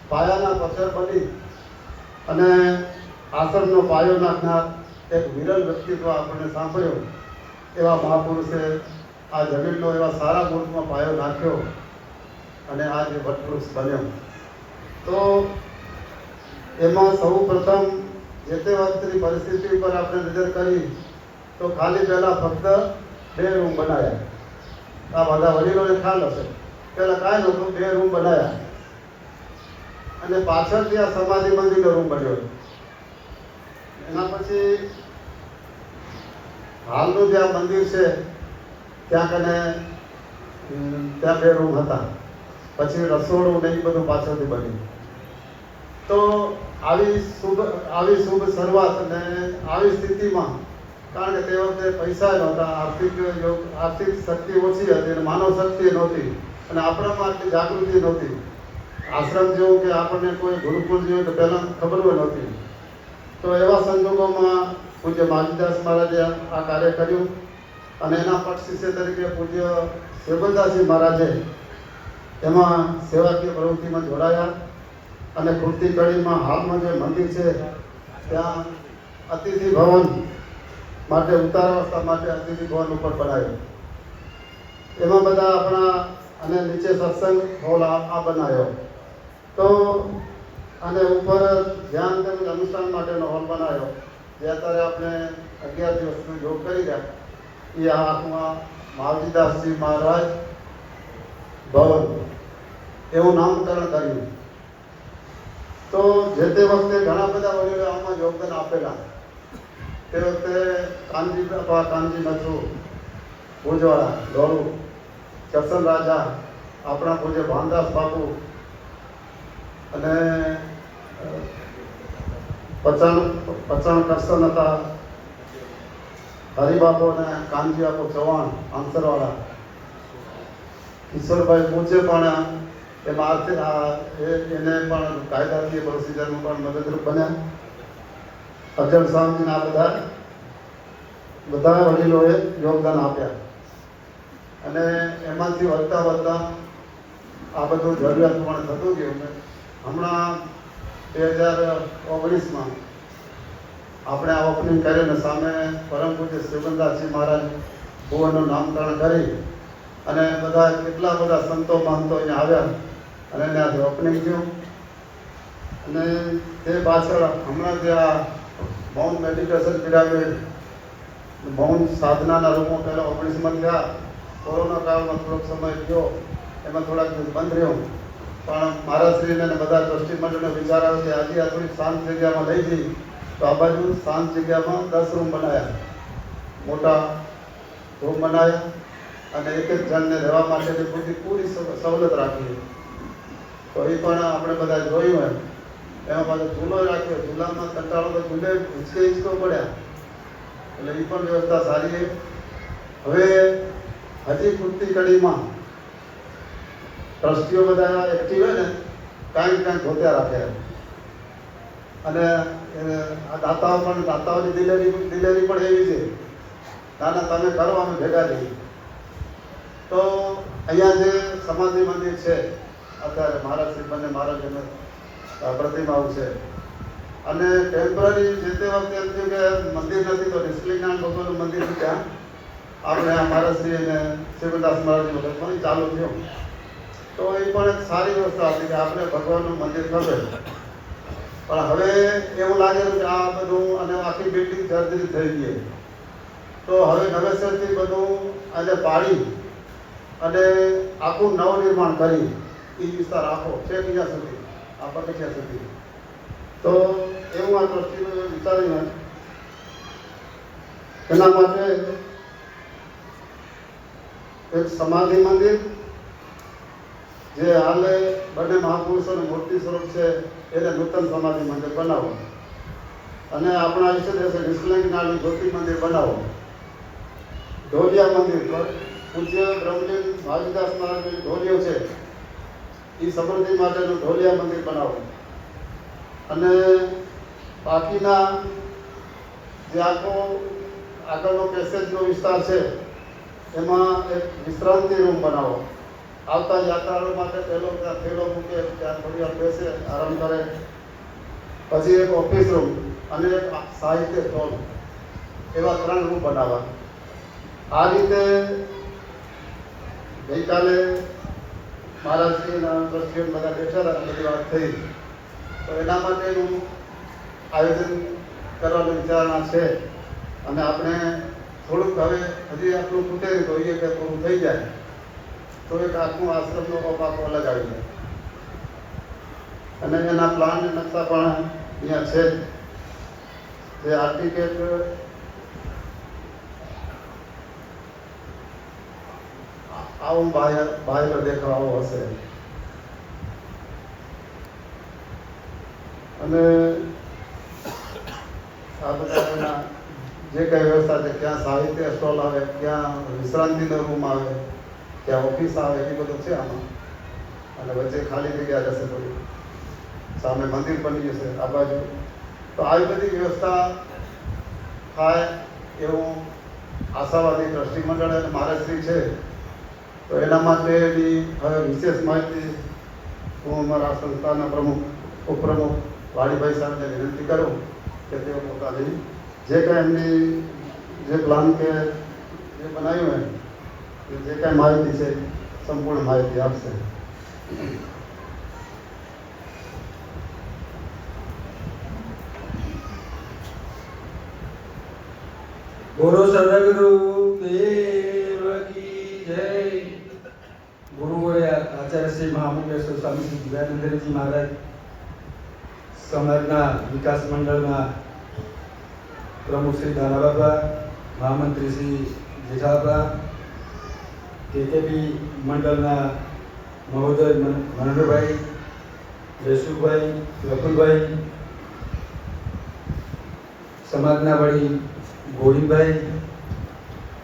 C: પાયાના પથ્થર બની અને આશ્રમનો પાયો નાખનાર એક વિરલ વ્યક્તિત્વ આપણને સાંભળ્યો. એવા મહાપુરુષે આ જમીનનો એવા સારા મૂળમાં પાયો નાખ્યો અને આ જે વટવૃક્ષ બન્યો. તો એમાં સૌ પ્રથમ જે તે વખતની પરિસ્થિતિ ઉપર આપણે નજર કરી તો ખાલી પહેલાં ફક્ત 2 રૂમ બનાવ્યા. આ બધા વડીલોને ખ્યાલ હશે, પહેલાં કાંઈ નહોતું, 2 રૂમ બનાવ્યા અને પાછળથી આ સમાધિ મંદિરનો રૂમ બન્યો. એના પછી હાલનું જે આ મંદિર છે ત્યાં કને ત્યાં 2 રૂમ હતા. પછી રસોડું ને એ બધું પાછળથી બન્યું. તો આવી શુભ શરૂઆત અને આવી સ્થિતિમાં, કારણ કે તે વખતે પૈસા નહોતા, આર્થિક શક્તિ ઓછી હતી અને માનવ શક્તિ નહોતી અને આપણામાં આટલી જાગૃતિ નહોતી. આશ્રમ જેવું કે આપણને કોઈ ગુરુકુળ જેવું તો પહેલાં ખબર હોય નહોતી. તો એવા સંજોગોમાં પૂજ્ય માવજીદાસ મહારાજે આ કાર્ય કર્યું અને એના પક્ષ શિષ્ય તરીકે પૂજ્ય સેવનદાસજી મહારાજે એમાં સેવાકીય પ્રવૃત્તિમાં જોડાયા અને ખૂટતી કડીમાં હાલમાં જે મંદિર છે ત્યાં અતિથિ ભવન માટે ઉતારવસ્થા માટે અતિથિ ભવન ઉપર બનાવ્યું. એમાં બધા આપણા અને નીચે સત્સંગ હોલ આ બનાવ્યો. તો અને ઉપર ધ્યાન તેમજ અનુષ્ઠાન માટેનો હોલ બનાવ્યો, જે અત્યારે આપણે 11 દિવસનો યોગ કરી રહ્યા એ આ આખમાં માવજીદાસજી મહારાજ ભવન એવું નામકરણ કર્યું. તો જે તે વખતે ઘણા બધા વડીલો આમાં યોગદાન આપેલા. તે વખતે કાનજી નથુ ભુજવાળા ધોળું, કરશન રાજા, આપણા પૂજ્ય ભાનદાસ બાપુ અને 55 કરશન હતા, હરિબાપુ અને કાનજી બાપુ ચૌહાણ આંસરવાળા, કિશોરભાઈ પૂજ્ય પણ એમાં એને પણ કાયદાકીય પ્રોસિજરમાં પણ મદદરૂપ બન્યા. અજર સ્વામીના બધા વડીલોએ યોગદાન આપ્યા અને એમાંથી વધતા આ બધું જરૂરિયાત પ્રમાણે થતું ગયું. હમણાં 2019માં આપણે આ ઓપનિંગ કરીને સામે પરમ પૂજ્ય સેવનદાસજી મહારાજ ભુવનનું નામકરણ કરી અને બધા કેટલા બધા સંતો મહંતો અહીંયા આવ્યા અને ત્યાંથી ઓપનિંગ થયું. અને તે પાછળ હમણાં જે આ મૌન મેડિટેશન પિરામિડ, મૌન સાધનાના રૂમો પહેલાં 19માં થયા. કોરોના કાળમાં થોડોક સમય થયો, એમાં થોડાક દિવસ બંધ રહ્યો. પણ મહારાજશ્રીને અને બધા ટ્રસ્ટી મંડળનો વિચાર આવ્યો કે આજે આ થોડી શાંત જગ્યામાં લઈ જઈ, તો આ બાજુ શાંત જગ્યામાં 10 રૂમ બનાવ્યા, મોટા રૂમ બનાવ્યા અને એક એક જણને રહેવા માટેની પૂરી સવલત રાખી. તો એ પણ આપણે બધા જોયું એમ. એમાં પાછો ચૂલો રાખ્યો, ચૂલામાં કંટાળો તો ચૂલે હિંચકો પડ્યા, એટલે એ પણ વ્યવસ્થા સારી છે. હવે હજી પૂરતી કડીમાં ટ્રસ્ટીઓ બધા એક્ટિવ હોય ને, કાંઈક ધોત્યા રાખે. અને આ દાતાઓની દિલેરી પણ એવી છે, ના તમે કરો, અમે ભેગા જઈએ. તો અહીંયા જે સમાધિ મંદિર છે અત્યારે મહારાજશ્રી બંને મહારાજને પ્રતિમાઓ છે, અને ટેમ્પરરી જે તે વખતે એમ થયું કે મંદિર નથી તો નિષ્ઠલિંગનાથ ભગવાનનું મંદિર ત્યાં આપણે આ મહારાજશ્રી અને શિવદાસ મહારાજની વખતમાં ચાલુ થયું. તો એ પણ એક સારી વ્યવસ્થા હતી કે આપણે ભગવાનનું મંદિર ખબર. પણ હવે એવું લાગેલું કે આ બધું અને આખી બિલ્ડિંગ જર્જરિત થઈ ગઈ. તો હવે નવેસરથી બધું આજે પાડી અને આખું નવનિર્માણ કરી એ વિસ્તાર આખો છે બીજા સુધી, આ પગથિયા સુધી. તો એવું આ ટ્રસ્ટીને વિચાર્યું એના માટે એક સમાધિ મંદિર, જે હાલે બંને મહાપુરુષોની મૂર્તિ સ્વરૂપ છે, એને નૂતન સમાધિ મંદિર બનાવો. અને આપણા ઈષ્ટદેવ નિષ્ઠલિંગનાથ જ્યોતિ મંદિર બનાવો. ઢોલિયા મંદિર પર પૂજ્ય બ્રહ્મલીન મહાવીરદાસ મહારાજની ઢોલિયો છે, એ સમૃદ્ધિ માટેનું ઢોલિયા મંદિર બનાવો. અને બાકીના જે આખો આગળનો પેસેજનો વિસ્તાર છે એમાં એક વિશ્રાંતિ રૂમ બનાવો. આવતા યાત્રાળુ માટે પહેલો ત્યાં થેલો મૂકે, ત્યાં થોડી વાર બેસે, આરામ કરે. પછી એક ઓફિસ રૂમ અને એક સાહિત્ય સ્ટોલ, એવા 3 રૂમ બનાવવા. આ રીતે ગઈકાલે મહારાજશ્રીના ટ્રસ્ટીઓ બધા બેઠા હતા, બધી વાત થઈ. તો એના માટેનું આયોજન કરવાની વિચારણા છે. અને આપણે થોડુંક હવે હજી આટલું ખૂટે તો એ કે પૂરું થઈ જાય તો એક આખું આશ્રમનો આખો અલગ આવી જાય. અને એના પ્લાન નકશા પણ અહીંયા છે. જે આર્ટિકેટ આવું બાહેલો દેખાવ આવો હશે. અને આ બધા જે કઈ વ્યવસ્થા છે, ક્યાં સાહિત્ય સ્ટોલ આવે, ક્યાં વિશ્રાંતિનો રૂમ આવે, ક્યાં ઓફિસ આવે, એ બધું છે આમાં. અને વચ્ચે ખાલી જગ્યા રહેશે થોડી, સામે મંદિર બની જશે આ બાજુ. તો આવી બધી વ્યવસ્થા થાય એવું આશાવાદી ટ્રસ્ટી મંડળ અને મહારાજશ્રી છે. તો એના માટેની હવે વિશેષ માહિતી હું અમારા સંસ્થાના પ્રમુખ ઉપપ્રમુખ વાડીભાઈ સાહેબને વિનંતી કરું કે તેઓ પોતાની જે કાંઈ એમની જે પ્લાન કે જે બનાવ્યું હોય જે કાંઈ માહિતી છે સંપૂર્ણ માહિતી આપશે.
B: બોલો સદગુરુ દેવ કી જય. ગુરુઓએ આચાર્ય શ્રી મહામુકેશ્વર સ્વામી શ્રી દિવ્યાનંદજી મહારાજ, સમાજના વિકાસ મંડળના પ્રમુખ શ્રી દાનાબાબા, મહામંત્રી શ્રી જેઠાબા, કેકેપી મંડળના મહોદય મનોહરભાઈ, જયસુભાઈ, પ્રફુલભાઈ, સમાજના વડી ગોવિંદભાઈ,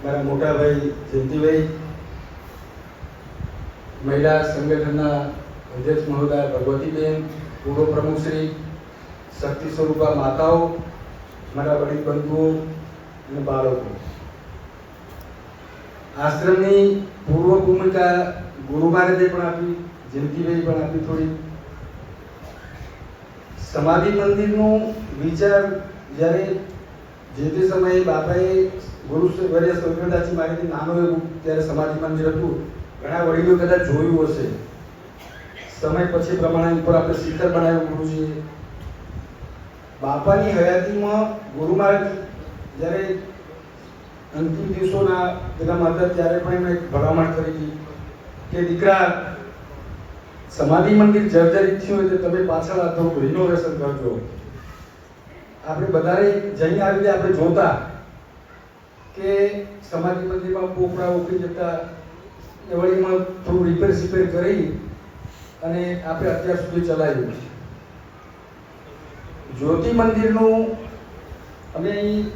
B: મારા મોટાભાઈ જયંતિભાઈ, મહિલા સંગઠનના અધ્યક્ષ મહોદય ભગવતીબેન, પૂર્વ પ્રમુખ શ્રી, શક્તિ સ્વરૂપા માતાઓ, મારા વડીલ બંધુઓ અને બાળકો. આશ્રમની પૂર્વ ભૂમિકા ગુરુ મહારાજે પણ આપી, જયંતિભાઈ પણ આપી થોડી. સમાધિ મંદિરનો વિચાર જ્યારે જે તે સમયે બાપાએ ગુરુ વર્ય સ્વર્ગદાસજી મહારાજની નાનો એવું ત્યારે સમાધિ મંદિર હતું. ઘણા વડીલો કદાચ જોયું હશે. સમય પછી પ્રમાણે ઉપર આપણે શિખર બનાવ્યું ગુરુજીએ, બાપાની હયાતીમાં ગુરુ મહારાજ જ્યારે અંતિમ દિવસોના પેલામાં હતા ત્યારે પણ એમણે ભલામણ કરી હતી કે દીકરા, સમાધિ મંદિર જર્જરિત થયું હોય તો તમે પાછળ આ થોડુંક રિનોવેશન કરજો. આપણે બધાએ જઈને આવી રીતે આપણે જોતા કે સમાધિ મંદિરમાં પોપડા ઉકળી જતા, એ વળીમાં થોડું રિપેર સિપેર કરી અને આપણે અત્યાર સુધી ચલાવ્યું. જ્યોતિ મંદિરનું અમે અહીં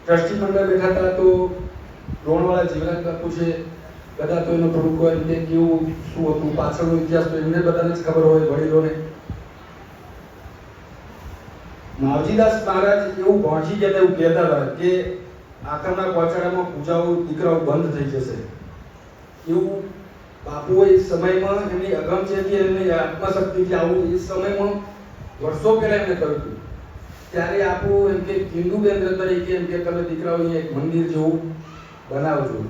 B: ટ્રસ્ટી મંડળ બેઠા હતા તો રોણવાળા જીવરાજ બાપુ છે, બધા તો એનું થોડુંક રીતે કેવું શું હતું પાછળનો ઇતિહાસ તો એમને બધાને જ ખબર હોય, વડીલોને. માવજીદાસ મહારાજ એવું પહોંચી ગયા એવું કહેતા હતા કે આખરના પહોંચાડામાં પૂજાઓ દીકરાઓ બંધ થઈ જશે. એવું બાપુ એ સમયમાં એમની અગમચેતી એમની આત્મશક્તિથી આવું એ સમયમાં વર્ષો પહેલા એમને કહ્યું હતું. ત્યારે આપણું એમ કે હિન્દુ કેન્દ્ર તરીકે એમ કે તમે દીકરાઓ અહીંયા એક મંદિર જેવું બનાવજો.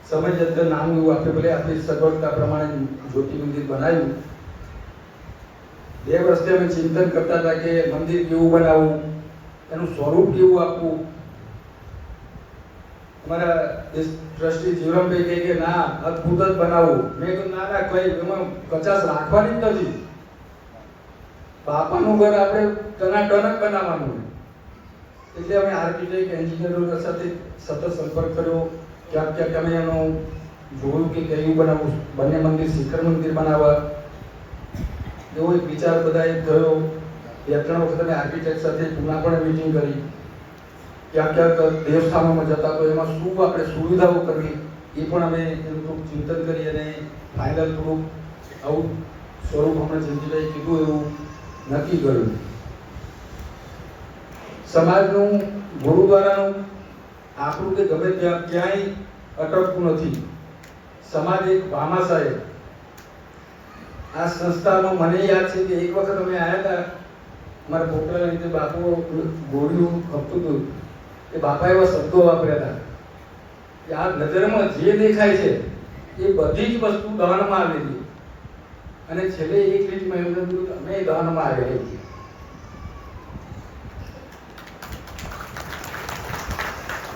B: સમય જતા નામ એવું આપણે ભલે આપણી સગવડતા પ્રમાણે જ્યોતિ મંદિર બનાવ્યું. 2 વર્ષથી અમે ચિંતન કરતા હતા કે મંદિર કેવું બનાવવું, એનું સ્વરૂપ કેવું આપવું. અમારા ટ્રસ્ટી જીવરામભાઈ કહે કે ના અદભુત જ બનાવવું. મેં કહ્યું ના ના કઈ એમાં કચાશ રાખવાની જ નથી. બાપાનું ઘર આપણે ટનાટન જ બનાવવાનું. એટલે અમે આર્કિટેક્ટ એન્જિનિયરો સાથે સતત સંપર્ક કર્યો. ક્યાંક ક્યાંક અમે એનું જોયું કે કયું બનાવવું, બંને મંદિર શિખર મંદિર બનાવવા એવો એક વિચાર બધાએ થયો. 2-3 વખત અમે આર્કિટેક્ટ સાથે પુના પણ મીટિંગ કરી. ક્યાંક ક્યાંક દેવસ્થાનોમાં જતા તો એમાં શું આપણે સુવિધાઓ કરવી એ પણ અમે એનું થોડું ચિંતન કરી અને ફાઇનલ થોડુંક આવું સ્વરૂપ હમણાં જયંતિભાઈ કીધું એવું નક્કી કર્યું. સમાજનું ગુરુદ્વારાનું આપણું કે ગમે ત્યાં ક્યાંય અટકતું નથી. સમાજ એક ભામાશાહ. આ સંસ્થામાં મને યાદ છે કે એક વખત અમે આવ્યા હતા, મારા પોતાના રીતે બાપુ ગોળીઓ ખપતું હતું એ બાપા એવા શબ્દો વાપર્યા હતા કે આ નજરમાં જે દેખાય છે એ બધી જ વસ્તુ દાનમાં આવેલી. અને છેલ્લે એક લીટીમાં એમ કીધું કે અમે દાનમાં આવેલા છીએ.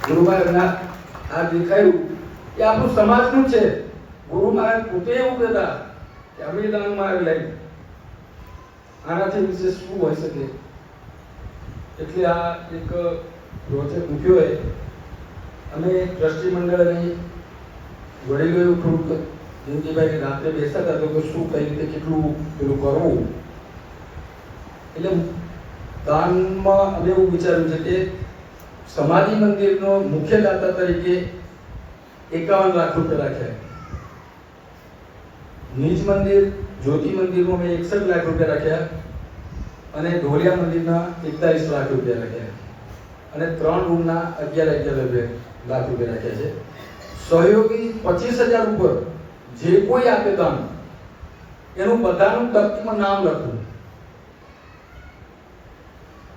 B: ગુરુ મહારાજના આ દેખાયું એ આપણું સમાજનું છે. ગુરુ મહારાજ પોતે એવું કહેતા કે અમે દાનમાં આવેલા. આનાથી વિશેષ શું હોઈ શકે? એટલે આ એક પ્રોજેક્ટ મૂક્યો હોય. અમે ટ્રસ્ટી મંડળ અને વડીલો એવું થોડુંક જયંતિભાઈ રાત્રે બેસતા હતા તો શું કઈ રીતે કેટલું પેલું કરવું. એટલે દાનમાં અમે એવું વિચાર્યું છે કે સમાધિ મંદિરનો મુખ્ય દાતા તરીકે 51 લાખ રૂપિયા રાખ્યા. નિજ મંદિર જ્યોતિ મંદિરમાં મેં 61 લાખ રૂપિયા રાખ્યા અને ઢોલિયા મંદિરના 41 લાખ રૂપિયા રાખ્યા અને 3 રૂમના 11 લાખ રૂપિયા રાખ્યા છે. સહયોગી 25,000 ઉપર જે કોઈ આપે દાન એનું બધાનું તકતીમાં નામ લખવું.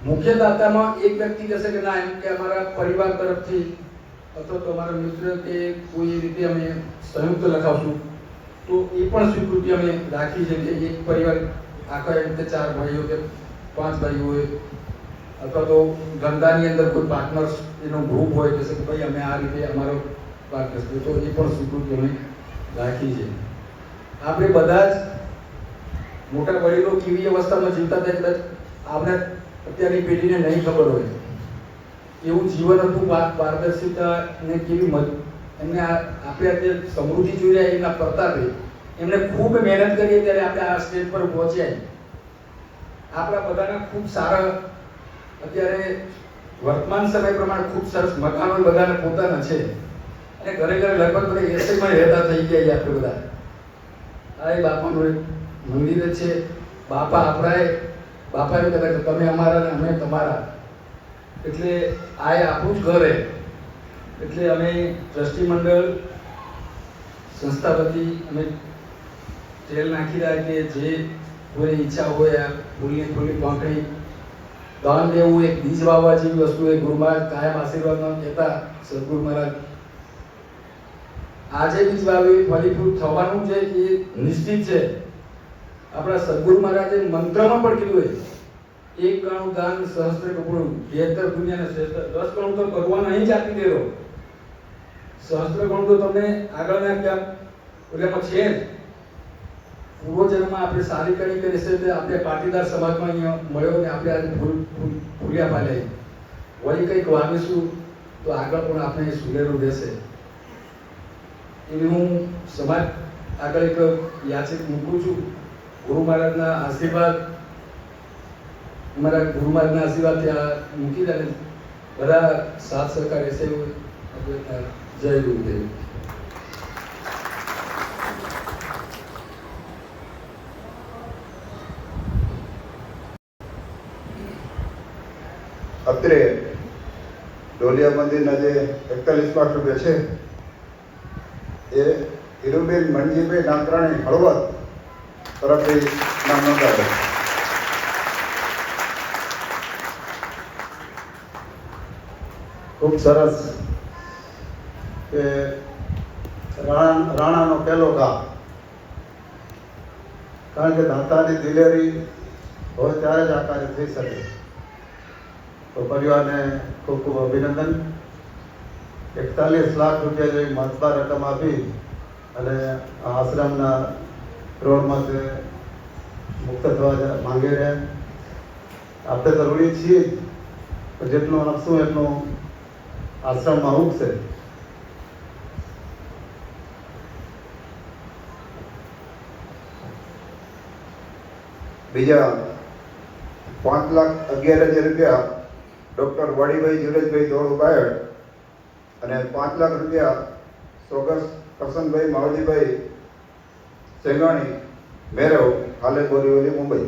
B: મુખ્ય દાતામાં એક વ્યક્તિ કહેશે કે ના એમ કે અમારા પરિવાર તરફથી અથવા તો અમારા મિત્ર કે કોઈ રીતે અમે સંયુક્ત લખાવશું તો એ પણ સ્વીકૃતિ અમે રાખી છે કે એક પરિવાર આખા રીતે 4 ભાઈઓ કે 5 ભાઈઓ હોય અથવા તો ધંધાની અંદર કોઈ પાર્ટનર્સ એનો ગ્રુપ હોય કે ભાઈ અમે આ રીતે અમારો પાર્ટનર્સ તો એ પણ સ્વીકૃતિ અમે રાખી છે. આપણે બધા જ મોટા વડીલો કેવી અવસ્થામાં જીવતા હતા એટલે આપણે અત્યારની પેઢીને નહીં ખબર હોય એવું જીવન હતું. પારદર્શિતા ને કેવી એમને આપણે આજે સમૃદ્ધિ જોઈ રહ્યા એમના પ્રતાપે એમને ખૂબ મહેનત કરી ત્યારે આપણે આ સ્ટેજ પર પહોંચ્યા. આપણા બધાના ખૂબ સારા અત્યારે વર્તમાન સમય પ્રમાણે ખૂબ સરસ મકાનો બધાને પોતાના છે અને ઘરે ઘરે લગભગ બધા એસેમાં રહેતા થઈ ગયા આપણે બધા. આ એ બાપાનું એક મંદિર જ છે. બાપા આપણા બાપા એવું કહેતા કે તમે અમારા ને અમે તમારા. એટલે આ આપણું જ ઘર હે. એટલે અમે ટ્રસ્ટી મંડળ સંસ્થા વતી અમે તેલ નાખી રહ્યા કે જે કોઈ ઈચ્છા હોય આ ફૂલની પાંખડી દાન દેવું એક બીજ વાવવા જેવી વસ્તુ એ ગુરુ મહારાજ કાયમ આશીર્વાદમાં કહેતા. સદગુરુ મહારાજ આજે બીજ વાવી ફલીફૂલ થવાનું છે એ નિશ્ચિત છે. આપણા સદગુરુ મહારાજે મંત્રમાં પણ કીધું હોય એક કણું દાન સહસ્ત્ર કપૂરું, 72 પુણ્યને શ્રેષ્ઠ. 10 કણું તો ભગવાન અહીં જ આપી દેરો. સહસ્ત્ર કણું તો તમને આગળના ક્યાં ઓલામાં છે જ. પૂર્વજન્મમાં આપણે સારી કરી કરી છે તે આપણે પાટીદાર સમાજમાં અહીંયા મળ્યો ને આપણે આજે ફૂલ્યા પાલ્યા. વળી કંઈક વાવીશું તો આગળ પણ આપણે સુલેરું રહેશે. એવી હું સમાજ આગળ એક યાચિત મૂકું છું. ગુરુ મહારાજના આશીર્વાદ, અમારા ગુરુ મહારાજના આશીર્વાદ ત્યાં મૂકી દે ને બધા સાથ સહકાર રહેશે એવું આપણે જય ગુરુદેવ.
E: અત્રે ડોલિયા મંદિરના જે 41 લાખ રૂપિયા છે એ હીરુબેન મણજીભાઈ નાકરાણી હળવદ તરફથી નામ નોંધાવે.
C: ખૂબ સરસ કે રાણાનો પહેલો ઘા, કારણ કે દાતાની દિલેરી હોય ત્યારે જ આ કાર્ય થઈ શકે. તો પરિવારને ખૂબ ખૂબ અભિનંદન. 41 લાખ રૂપિયા જેવી મહત્તમ રકમ આપી અને આ આશ્રમના રોડમાંથી મુક્ત થવા માંગી રહ્યા. આપણે તો ઋણી છીએ જ, પણ જેટલું આપશું એટલું આશ્રમમાં ઉગશે.
E: બીજા 5,11,000 રૂપિયા ડૉક્ટર વાડીભાઈ જીવરાજભાઈ દોડુ બાયડ અને 5 લાખ રૂપિયા સોગસ કરશનભાઈ માવજીભાઈ સેંગાણી મેરવ, હાલે બોરીવલી, મુંબઈ.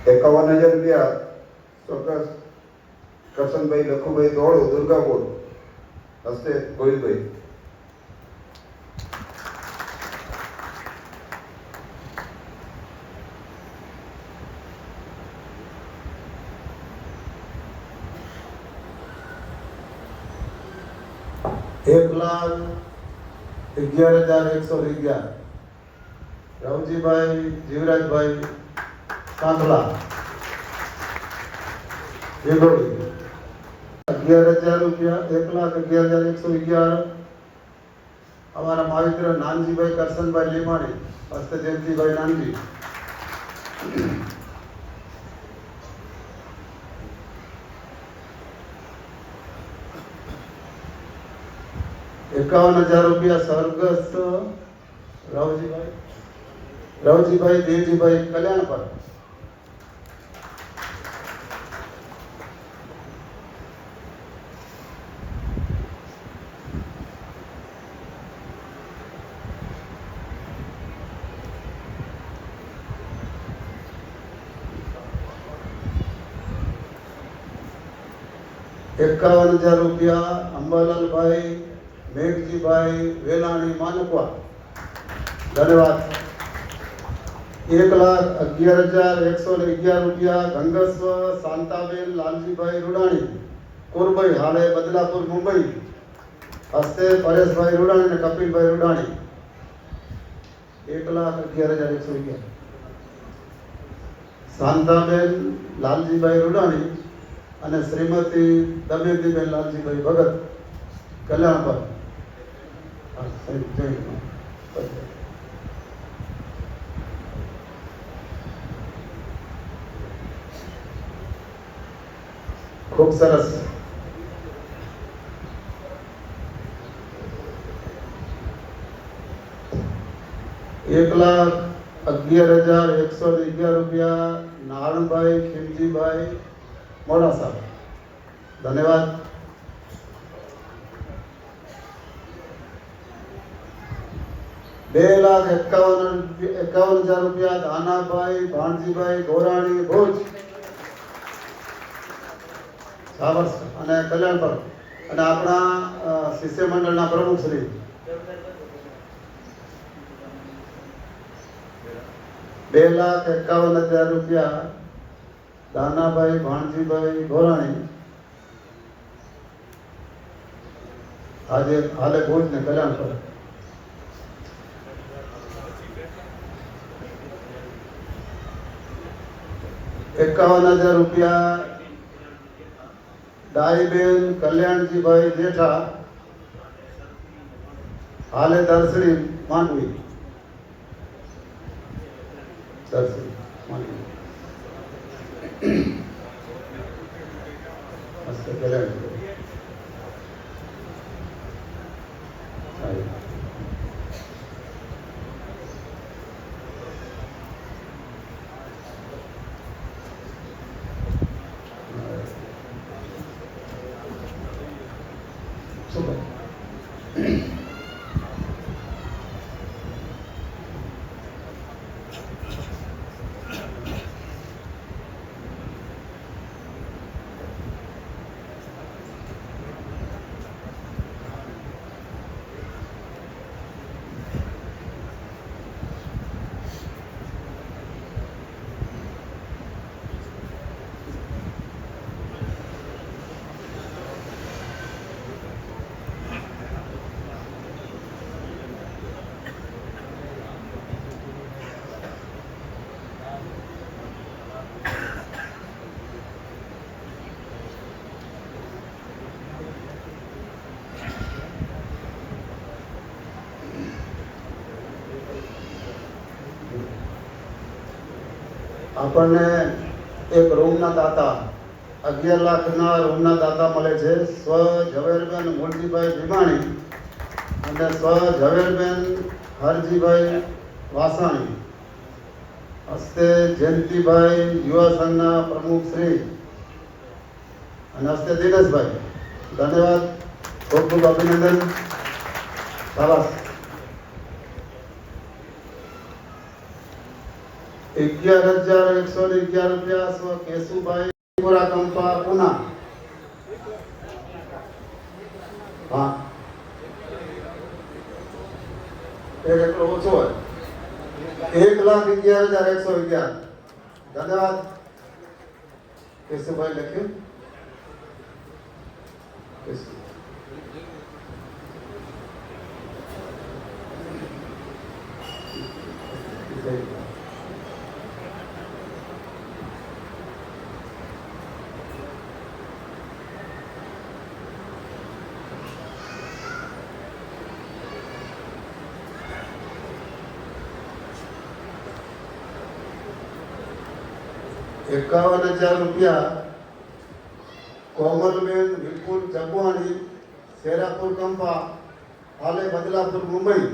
E: ₹51,000 ચોક્કસ કરશનભાઈ લખુભાઈ દોડુ, દુર્ગાપુર, હસ્તે ગોવિંદભાઈ.
C: ₹1,11,111 રવજીભાઈ જીવરાજભાઈ કાંધલા, વેગોડી. ₹11,111 અમારા માવિત્ર નાનજીભાઈ કરશનભાઈ લીમાણી, હસ્તે જયંતિભાઈ નાનજી. ₹51,000 સ્વર્ગસ્થ રવજીભાઈ દેવજીભાઈ કલ્યાણપર. ₹51,000 અંબાલાલભાઈ મેઘજીભાઈ વેલાણી, માનકવા. ધન્યવાદ. ₹1,11,111 ગંગસ્વ શાંતાબેન લાલજીભાઈ રૂડાણી, કોરભાઈ, હાલે બદલાપુર, મુંબઈ, હસ્તે પરેશભાઈ રૂડાણી અને કપિલભાઈ રૂડાણી. ₹1,11,111 શાંતાબેન લાલજીભાઈ રૂડાણી અને શ્રીમતી દમયંતીબેન લાલજીભાઈ ભગત, કલ્યાણપર. ખૂબ સરસ. ₹1,11,111 નારણભાઈ ખીમજીભાઈ મોડાસા. ધન્યવાદ. ₹2,51,000 દાનાભાઈ ભાણજીભાઈ ગોરાણી, ભુજ, સાબરસર અને કલ્યાણપર અને આપણા શિષ્ય મંડળના પ્રમુખ શ્રી. ₹2,51,000 દાનાભાઈ ભાણજીભાઈ ગોરાણી આજે હાલે ભુજ ને કલ્યાણ પર. ₹51,000 ડાઈબેન કલ્યાણજીભાઈ જેઠા, હાલે દર્શડી માંડવી. દર્શડી માંડવી. મસ્ત કલ્યાણજીભાઈ. સારું. Super. આપણને એક રૂમના દાતા 11 લાખના રૂમના દાતા મળે છે. સ્વ ઝવેરબેન મોલજીભાઈ ભીમાણી અને સ્વ ઝવેરબેન હરજીભાઈ વાસાણી. હસ્તે જયંતિભાઈ યુવા સંઘના પ્રમુખ શ્રી અને હસ્તે દિનેશભાઈ. ધન્યવાદ, ખૂબ ખૂબ અભિનંદન. શાબાશ. ₹11,111 સ્વ કેશુભાઈ પુરા કંપા પુના. હા, એક એટલો ઓછો હોય. 1,11,111. ધન્યવાદ. કેશુભાઈ લખ્યું. કેશુ. ₹51,000 કોમલબેન વિપુલ જગવાણી, શેરાપુર કંપા, હાલે બદલાપુર મુંબઈ.